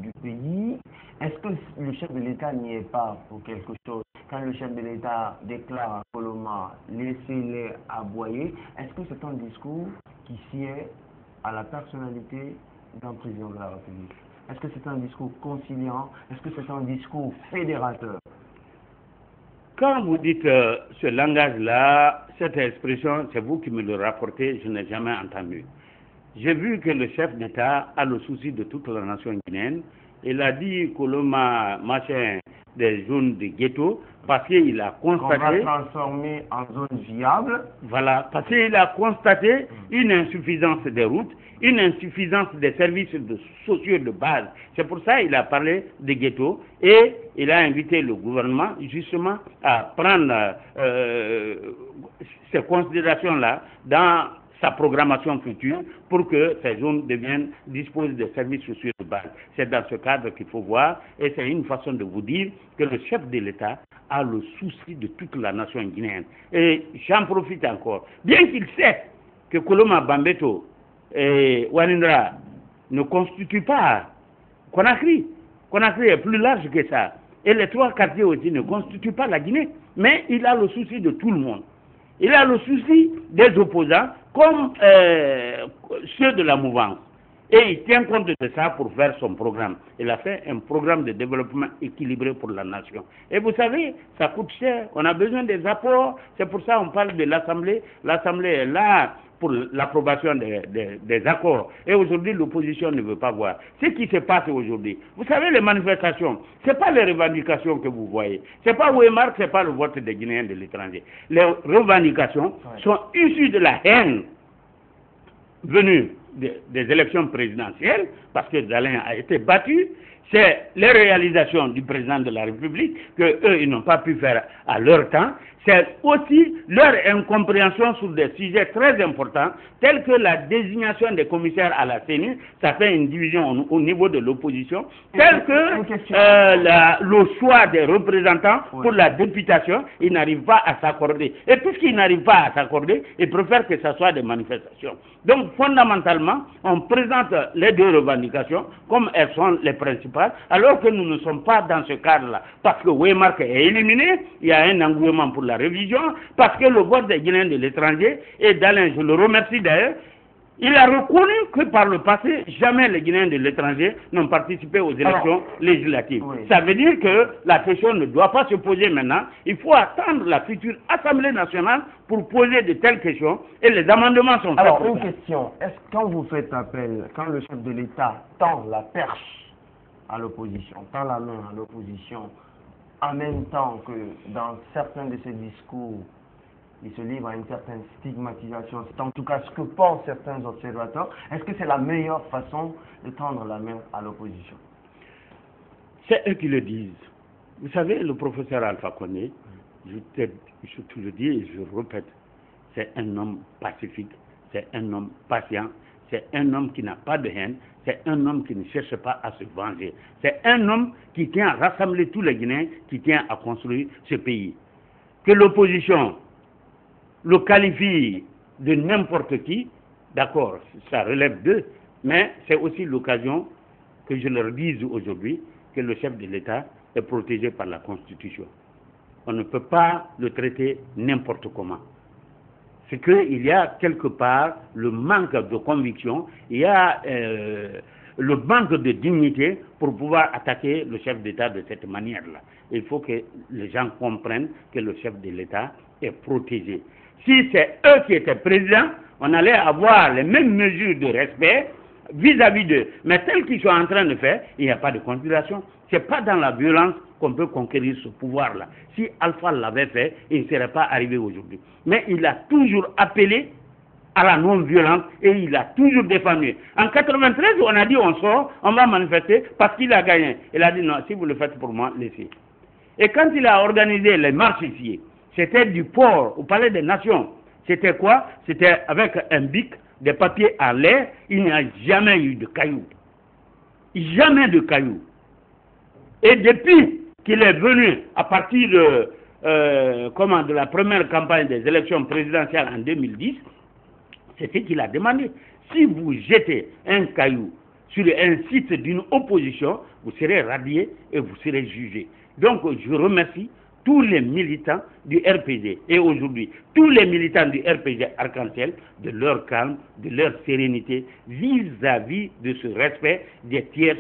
du pays. Est-ce que le chef de l'État n'y est pas pour quelque chose? Quand le chef de l'État déclare à Coloma « laissez-les aboyer », est-ce que c'est un discours qui sied à la personnalité d'un président de la République? Est-ce que c'est un discours conciliant? Est-ce que c'est un discours fédérateur? Quand vous dites ce langage-là, cette expression, c'est vous qui me le rapportez, je n'ai jamais entendu. J'ai vu que le chef d'État a le souci de toute la nation guinéenne. Il a dit Coloma, machin, des zones de ghetto, parce qu'il a constaté... On va transformer en zone viable. Voilà, parce qu'il a constaté une insuffisance des routes, une insuffisance des services sociaux de base. C'est pour ça qu'il a parlé de ghetto et il a invité le gouvernement justement à prendre ces considérations-là dans sa programmation future pour que ces zones disposent de services sociaux de base. C'est dans ce cadre qu'il faut voir et c'est une façon de vous dire que le chef de l'État a le souci de toute la nation guinéenne. Et j'en profite encore. Bien qu'il sait que Coloma Bambeto et Wanindra ne constituent pas Conakry. Conakry est plus large que ça. Et les trois quartiers aussi ne constituent pas la Guinée. Mais il a le souci de tout le monde. Il a le souci des opposants comme ceux de la mouvance. Et il tient compte de ça pour faire son programme. Il a fait un programme de développement équilibré pour la nation. Et vous savez, ça coûte cher. On a besoin des apports. C'est pour ça qu'on parle de l'Assemblée. L'Assemblée est là pour l'approbation des accords. Et aujourd'hui, l'opposition ne veut pas voir. Ce qui se passe aujourd'hui, vous savez, les manifestations, ce n'est pas les revendications que vous voyez. Ce n'est pas Weimar, ce n'est pas le vote des Guinéens de l'étranger. Les revendications sont issues de la haine venue des élections présidentielles, parce que Dalin a été battu, c'est les réalisations du président de la République que eux ils n'ont pas pu faire à leur temps. C'est aussi leur incompréhension sur des sujets très importants, tels que la désignation des commissaires à la CENI, ça fait une division au niveau de l'opposition, tel que le choix des représentants pour la députation, ils n'arrivent pas à s'accorder. Et puisqu'ils n'arrivent pas à s'accorder, ils préfèrent que ce soit des manifestations. Donc fondamentalement, on présente les deux revendications comme elles sont les principales, alors que nous ne sommes pas dans ce cadre-là. Parce que Weymark est éliminé, il y a un engouement pour la révision, parce que le vote des Guinéens de l'étranger, et Dalin, je le remercie d'ailleurs, il a reconnu que par le passé, jamais les Guinéens de l'étranger n'ont participé aux élections législatives. Oui. Ça veut dire que la question ne doit pas se poser maintenant. Il faut attendre la future Assemblée nationale pour poser de telles questions et les amendements sont faits. Alors, une question. Est-ce que quand vous faites appel, quand le chef de l'État tend la perche à l'opposition, tend la main à l'opposition, en même temps que dans certains de ses discours, il se livre à une certaine stigmatisation, c'est en tout cas ce que pensent certains observateurs, est-ce que c'est la meilleure façon de tendre la main à l'opposition? C'est eux qui le disent. Vous savez, le professeur Alpha Condé, je te le dis et je le répète, c'est un homme pacifique, c'est un homme patient, c'est un homme qui n'a pas de haine, c'est un homme qui ne cherche pas à se venger. C'est un homme qui tient à rassembler tous les Guinéens, qui tient à construire ce pays. Que l'opposition le qualifie de n'importe qui, d'accord, ça relève d'eux, mais c'est aussi l'occasion que je leur dise aujourd'hui que le chef de l'État est protégé par la Constitution. On ne peut pas le traiter n'importe comment. C'est qu'il y a quelque part le manque de conviction, il y a le manque de dignité pour pouvoir attaquer le chef d'État de cette manière-là. Il faut que les gens comprennent que le chef de l'État est protégé. Si c'est eux qui étaient présidents, on allait avoir les mêmes mesures de respect vis-à-vis d'eux. Mais tels qu'ils sont en train de faire, il n'y a pas de considération. Ce n'est pas dans la violence qu'on peut conquérir ce pouvoir-là. Si Alpha l'avait fait, il ne serait pas arrivé aujourd'hui. Mais il a toujours appelé à la non-violence et il a toujours défendu. En 93, on a dit on sort, on va manifester parce qu'il a gagné. Il a dit non, si vous le faites pour moi, laissez. Et quand il a organisé les marches ici, c'était du port au Palais des Nations. C'était quoi? C'était avec un bic, des papiers à l'air. Il n'y a jamais eu de cailloux. Jamais de cailloux. Et depuis qu'il est venu, à partir de la première campagne des élections présidentielles en 2010, c'est ce qu'il a demandé. Si vous jetez un caillou sur un site d'une opposition, vous serez radié et vous serez jugé. Donc je remercie tous les militants du RPG et aujourd'hui tous les militants du RPG Arc-en-Ciel de leur calme, de leur sérénité vis-à-vis de ce respect des tiers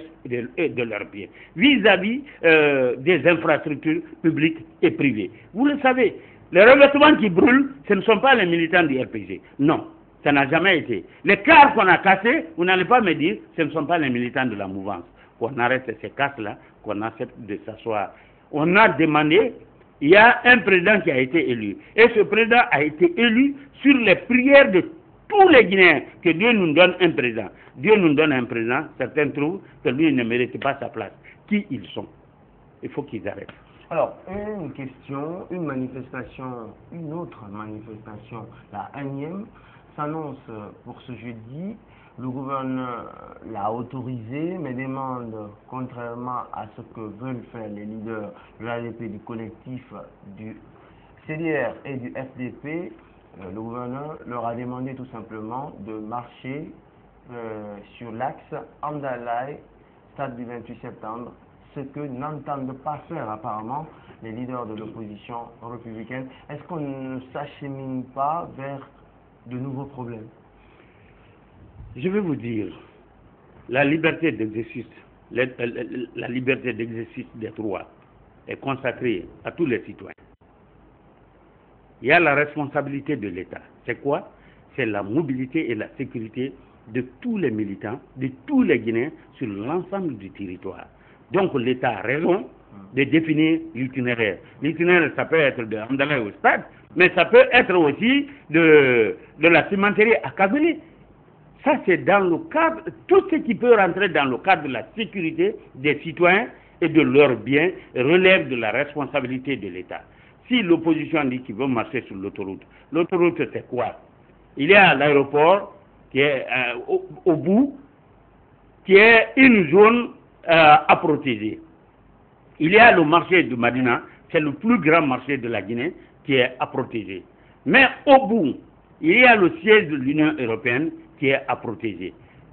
et de leurs biens, vis-à-vis des infrastructures publiques et privées. Vous le savez, les revêtements qui brûlent, ce ne sont pas les militants du RPG. Non, ça n'a jamais été. Les cars qu'on a cassés, vous n'allez pas me dire, ce ne sont pas les militants de la mouvance. Qu'on arrête ces casses-là, qu'on accepte de s'asseoir. On a demandé. Il y a un président qui a été élu. Et ce président a été élu sur les prières de tous les Guinéens que Dieu nous donne un président. Dieu nous donne un président, certains trouvent que lui ne mérite pas sa place. Qui ils sont? Il faut qu'ils arrêtent. Alors, une question, une autre manifestation, la énième, s'annonce pour ce jeudi. Le gouverneur l'a autorisé, mais demande, contrairement à ce que veulent faire les leaders de l'ADP, du collectif du CDR et du FDP, le gouverneur leur a demandé tout simplement de marcher sur l'axe Amdalaï, stade du 28 septembre, ce que n'entendent pas faire apparemment les leaders de l'opposition républicaine. Est-ce qu'on ne s'achemine pas vers de nouveaux problèmes? Je vais vous dire, la liberté d'exercice, la liberté d'exercice des droits est consacrée à tous les citoyens. Il y a la responsabilité de l'État. C'est quoi? C'est la mobilité et la sécurité de tous les militants, de tous les Guinéens sur l'ensemble du territoire. Donc l'État a raison de définir l'itinéraire. L'itinéraire, ça peut être de Amdalaï au stade, mais ça peut être aussi de la cimenterie à Kabylie. Ça, c'est dans le cadre, tout ce qui peut rentrer dans le cadre de la sécurité des citoyens et de leurs biens relève de la responsabilité de l'État. Si l'opposition dit qu'il veut marcher sur l'autoroute, l'autoroute c'est quoi? Il y a l'aéroport qui est au bout, qui est une zone à protéger. Il y a le marché de Madina, c'est le plus grand marché de la Guinée qui est à protéger. Mais au bout, il y a le siège de l'Union européenne qui est à protéger.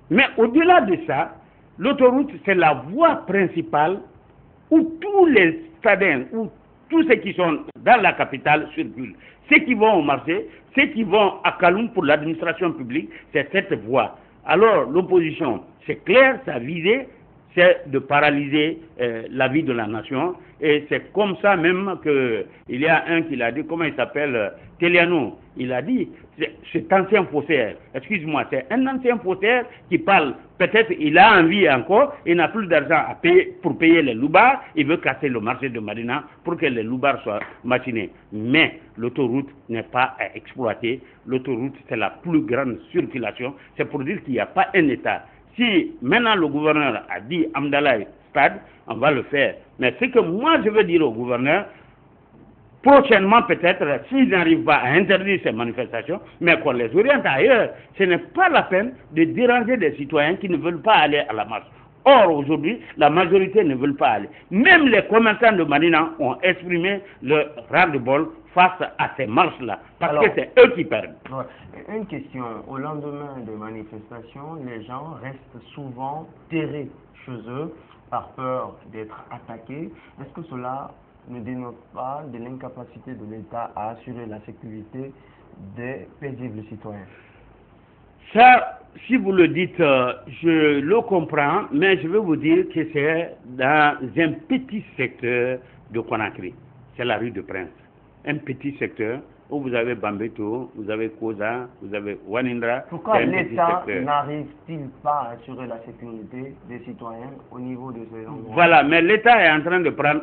Mais au-delà de ça, l'autoroute, c'est la voie principale où tous les citadins, où tous ceux qui sont dans la capitale circulent. Ceux qui vont au marché, ceux qui vont à Kaloum pour l'administration publique, c'est cette voie. Alors, l'opposition, c'est clair, sa visée, c'est de paralyser la vie de la nation. Et c'est comme ça même qu'il y a un qui l'a dit, comment il s'appelle, Teliano, il a dit, cet ancien faussaire, excuse-moi, c'est un ancien faussaire qui parle, peut-être il a envie encore, il n'a plus d'argent à payer pour payer les loubards, il veut casser le marché de Madina pour que les loubards soient machinés. Mais l'autoroute n'est pas à exploiter, l'autoroute c'est la plus grande circulation, c'est pour dire qu'il n'y a pas un État. Si maintenant le gouverneur a dit Amdallah Stade, on va le faire. Mais ce que moi je veux dire au gouverneur, prochainement peut-être, s'ils n'arrivent pas à interdire ces manifestations, mais qu'on les oriente ailleurs, ce n'est pas la peine de déranger des citoyens qui ne veulent pas aller à la marche. Or, aujourd'hui, la majorité ne veut pas aller. Même les commerçants de Madina ont exprimé leur ras-le-bol face à ces marches-là, parce que c'est eux qui perdent. Ouais. Une question, au lendemain des manifestations, les gens restent souvent terrés chez eux par peur d'être attaqués. Est-ce que cela ne dénote pas de l'incapacité de l'État à assurer la sécurité des paisibles citoyens? Ça, si vous le dites, je le comprends, mais je veux vous dire que c'est dans un petit secteur de Conakry. C'est la rue de Prince. Un petit secteur où vous avez Bambeto, vous avez Koza, vous avez Wanindra. Pourquoi l'État n'arrive-t-il pas à assurer la sécurité des citoyens au niveau de ces endroits? Voilà, mais l'État est en train de prendre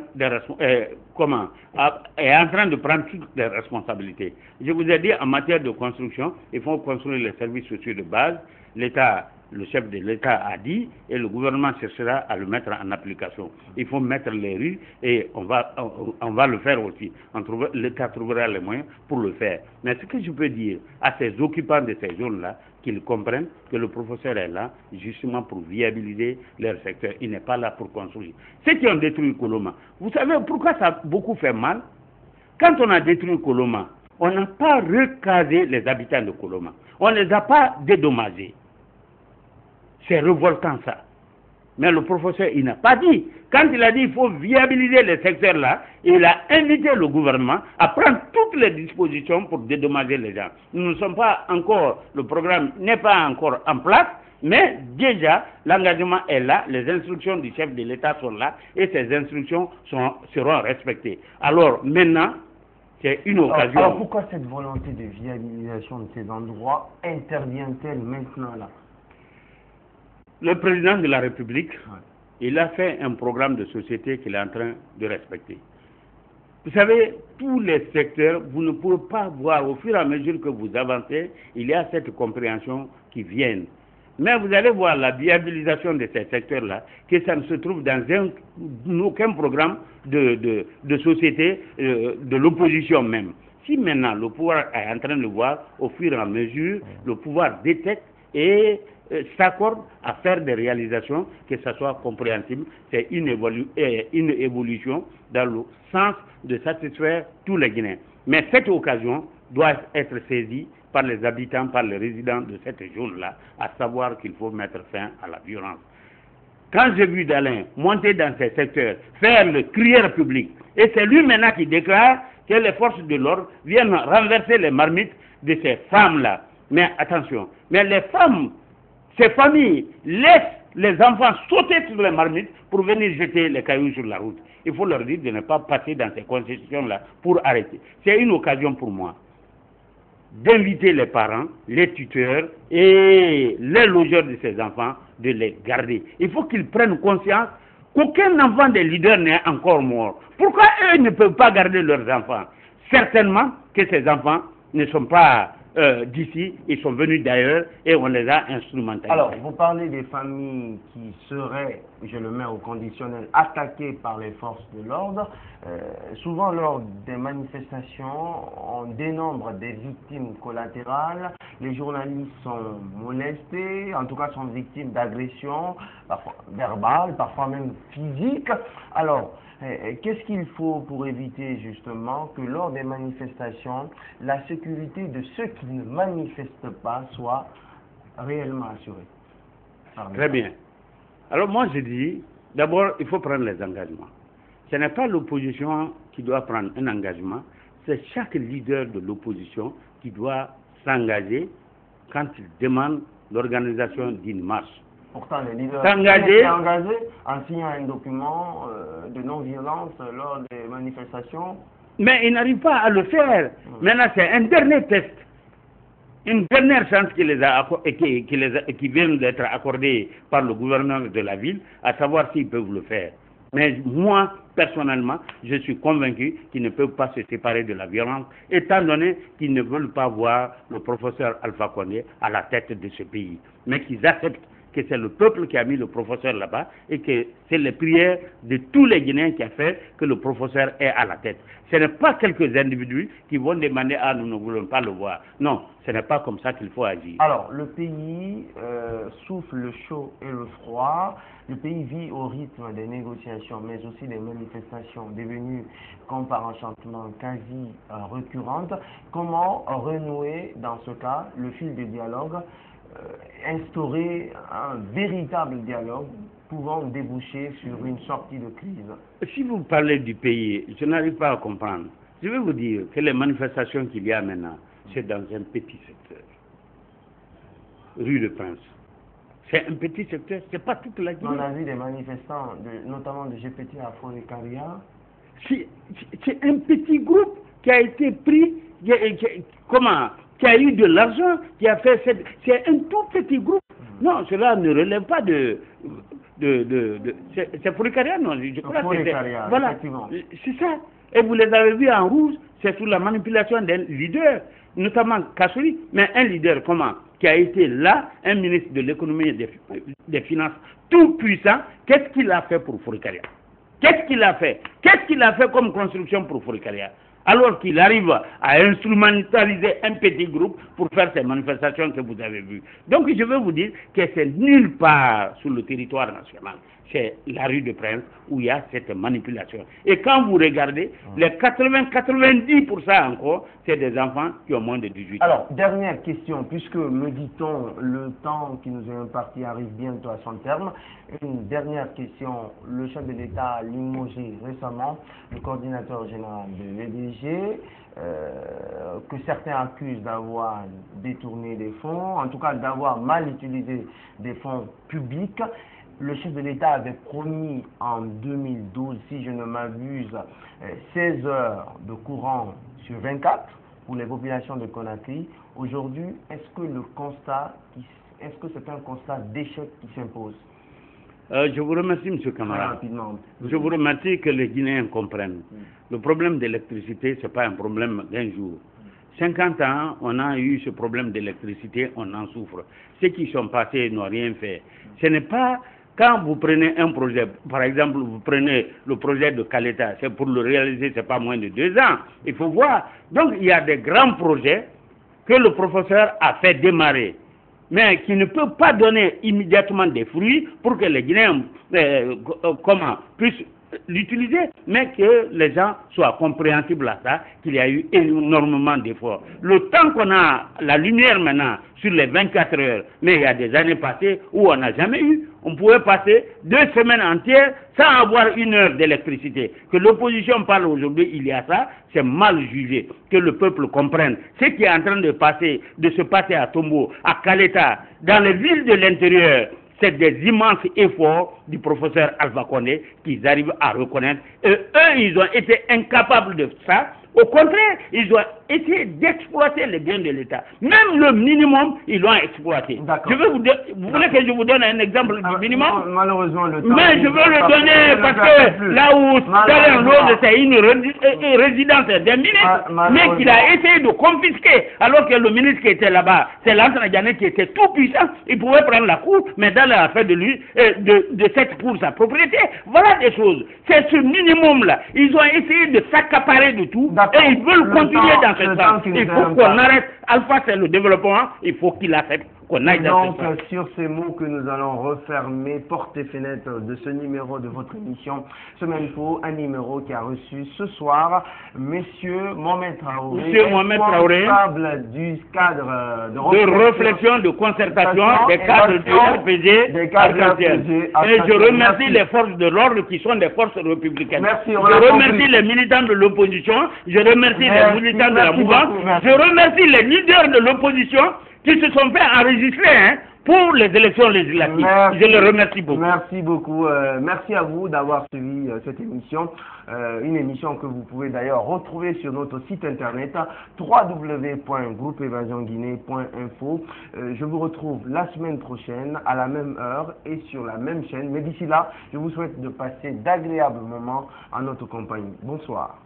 est en train de prendre toutes les responsabilités. Je vous ai dit, en matière de construction, il faut construire les services sociaux de base. L'État, le chef de l'État a dit, et le gouvernement cherchera à le mettre en application. Il faut mettre les rues et on va le faire aussi. L'État trouvera les moyens pour le faire. Mais ce que je peux dire à ces occupants de ces zones-là, qu'ils comprennent que le professeur est là justement pour viabiliser leur secteur. Il n'est pas là pour construire. Ceux qui ont détruit Koloma, vous savez pourquoi ça a beaucoup fait mal? Quand on a détruit Koloma, on n'a pas recasé les habitants de Koloma. On ne les a pas dédommagés. C'est révoltant ça. Mais le professeur, il n'a pas dit. Quand il a dit qu'il faut viabiliser les secteurs là, il a invité le gouvernement à prendre toutes les dispositions pour dédommager les gens. Nous ne sommes pas encore, le programme n'est pas encore en place, mais déjà l'engagement est là, les instructions du chef de l'État sont là et ces instructions seront respectées. Alors maintenant, c'est une occasion. Alors pourquoi cette volonté de viabilisation de ces endroits intervient-elle maintenant là? Le président de la République, il a fait un programme de société qu'il est en train de respecter. Vous savez, tous les secteurs, vous ne pouvez pas voir, au fur et à mesure que vous avancez, il y a cette compréhension qui vient. Mais vous allez voir la viabilisation de ces secteurs-là, que ça ne se trouve dans aucun programme de société, de l'opposition même. Si maintenant le pouvoir est en train de voir, au fur et à mesure, le pouvoir détecte et s'accorde à faire des réalisations, que ça soit compréhensible, c'est une évolution dans le sens de satisfaire tous les Guinéens. Mais cette occasion doit être saisie par les habitants, par les résidents de cette zone-là, à savoir qu'il faut mettre fin à la violence. Quand j'ai vu Dalin monter dans ces secteurs, faire le crieur public, et c'est lui maintenant qui déclare que les forces de l'ordre viennent renverser les marmites de ces femmes-là. Mais attention, mais les femmes, ces familles laissent les enfants sauter sur les marmites pour venir jeter les cailloux sur la route. Il faut leur dire de ne pas passer dans ces concessions-là pour arrêter. C'est une occasion pour moi d'inviter les parents, les tuteurs et les logeurs de ces enfants de les garder. Il faut qu'ils prennent conscience qu'aucun enfant des leaders n'est encore mort. Pourquoi eux ne peuvent pas garder leurs enfants? Certainement que ces enfants ne sont pas d'ici, ils sont venus d'ailleurs et on les a instrumentalisés. Alors, vous parlez des familles qui seraient, je le mets au conditionnel, attaquées par les forces de l'ordre. Souvent, lors des manifestations, on dénombre des victimes collatérales. Les journalistes sont molestés, en tout cas sont victimes d'agressions, parfois verbales, parfois même physiques. Alors, qu'est-ce qu'il faut pour éviter justement que lors des manifestations, la sécurité de ceux qui ne manifestent pas soit réellement assurée? Très bien. Alors moi je dis, d'abord il faut prendre les engagements. Ce n'est pas l'opposition qui doit prendre un engagement, c'est chaque leader de l'opposition qui doit s'engager quand il demande l'organisation d'une marche. Pourtant, les leaders sont engagés en signant un document de non-violence lors des manifestations. Mais ils n'arrivent pas à le faire. Maintenant, c'est un dernier test. Une dernière chance qui vient d'être accordée par le gouverneur de la ville, à savoir s'ils peuvent le faire. Mais moi, personnellement, je suis convaincu qu'ils ne peuvent pas se séparer de la violence, étant donné qu'ils ne veulent pas voir le professeur Alpha Condé à la tête de ce pays, mais qu'ils acceptent que c'est le peuple qui a mis le professeur là-bas et que c'est les prières de tous les Guinéens qui a fait que le professeur est à la tête. Ce n'est pas quelques individus qui vont demander « Ah, nous ne voulons pas le voir ». Non, ce n'est pas comme ça qu'il faut agir. Alors, le pays souffle le chaud et le froid. Le pays vit au rythme des négociations, mais aussi des manifestations devenues, comme par enchantement, quasi récurrentes. Comment renouer, dans ce cas, le fil de dialogue, instaurer un véritable dialogue pouvant déboucher sur une sortie de crise? Si vous parlez du pays, je n'arrive pas à comprendre. Je vais vous dire que les manifestations qu'il y a maintenant, c'est dans un petit secteur. Rue de Prince. C'est un petit secteur, c'est pas toute la Guinée. On a vu des manifestants, notamment de GPT à Forêt-Caria. C'est un petit groupe qui a été pris, qui a eu de l'argent, qui a fait cette... C'est un tout petit groupe. Non, cela ne relève pas c'est Forêt-Caria, non, je crois que c'est... Voilà, c'est ça. Et vous les avez vus en rouge, c'est sous la manipulation d'un leader, notamment Kassouri, mais un leader comment? Qui a été là, un ministre de l'économie et des finances tout puissant. Qu'est-ce qu'il a fait pour Forêt-Caria? Qu'est-ce qu'il a fait? Qu'est-ce qu'il a fait comme construction pour Forêt-Caria? Alors qu'il arrive à instrumentaliser un petit groupe pour faire ces manifestations que vous avez vues. Donc je veux vous dire que c'est nulle part sur le territoire national. C'est la rue de Prince où il y a cette manipulation. Et quand vous regardez, les 80-90% encore, c'est des enfants qui ont moins de 18 ans. Alors, dernière question, puisque, me dit-on, le temps qui nous est imparti arrive bientôt à son terme. Une dernière question. Le chef de l'État a limogé récemment le coordinateur général de l'EDG, que certains accusent d'avoir détourné des fonds, en tout cas d'avoir mal utilisé des fonds publics. Le chef de l'État avait promis en 2012, si je ne m'abuse, 16 heures de courant sur 24 pour les populations de Conakry. Aujourd'hui, est-ce que c'est un constat d'échec qui s'impose? Je vous remercie, M. Camara. Rapidement. Je vous remercie que les Guinéens comprennent. Le problème d'électricité, ce n'est pas un problème d'un jour. 50 ans, on a eu ce problème d'électricité, on en souffre. Ceux qui sont passés n'ont rien fait. Ce n'est pas... Quand vous prenez un projet, par exemple, vous prenez le projet de Caleta, c'est pour le réaliser, ce n'est pas moins de 2 ans. Il faut voir. Donc, il y a des grands projets que le professeur a fait démarrer, mais qui ne peuvent pas donner immédiatement des fruits pour que les Guinéens puissent l'utiliser, mais que les gens soient compréhensibles à ça, qu'il y a eu énormément d'efforts. Le temps qu'on a la lumière maintenant sur les 24 heures, mais il y a des années passées où on n'a jamais eu. On pouvait passer 2 semaines entières sans avoir 1 heure d'électricité. Que l'opposition parle aujourd'hui, il y a ça, c'est mal jugé. Que le peuple comprenne. Ce qui est en train de se passer à Tombo, à Caleta, dans les villes de l'intérieur, c'est des immenses efforts du professeur Alpha Condé qu'ils arrivent à reconnaître. Et eux, ils ont été incapables de ça. Au contraire, ils ont essayer d'exploiter les biens de l'État. Même le minimum, ils l'ont exploité. D'accord. Vous voulez que je vous donne un exemple du minimum? Malheureusement, le temps... Mais je veux le donner parce que là où Stalin Rose, c'est une résidence des ministres, mais qu'il a essayé de confisquer, alors que le ministre qui était là-bas, c'est Lansana Diané qui était tout puissant, il pouvait prendre la cour, mais dans a fait de lui, de cette cour sa propriété. Voilà des choses. C'est ce minimum-là. Ils ont essayé de s'accaparer de tout et ils veulent continuer dans ce sens. Il faut qu'on arrête. Alpha, c'est le développement. Il faut qu'il accepte qu'on aille dans ce sens. Donc, sur ces mots que nous allons refermer porte et fenêtre de ce numéro de votre émission Semaine Po, un numéro qui a reçu ce soir Monsieur Mohamed Traoré, responsable du cadre de réflexion, de concertation des cadres du RPG, et je remercie les forces de l'ordre qui sont des forces républicaines. Merci, je remercie les militants de l'opposition, je remercie les militants de la mouvance, je remercie les leaders de l'opposition qui se sont fait enregistrer pour les élections législatives. Je les remercie beaucoup. Merci beaucoup. Merci à vous d'avoir suivi cette émission. Une émission que vous pouvez d'ailleurs retrouver sur notre site internet www.groupeevasionguinée.info. Je vous retrouve la semaine prochaine à la même heure et sur la même chaîne. Mais d'ici là, je vous souhaite de passer d'agréables moments en notre compagnie. Bonsoir.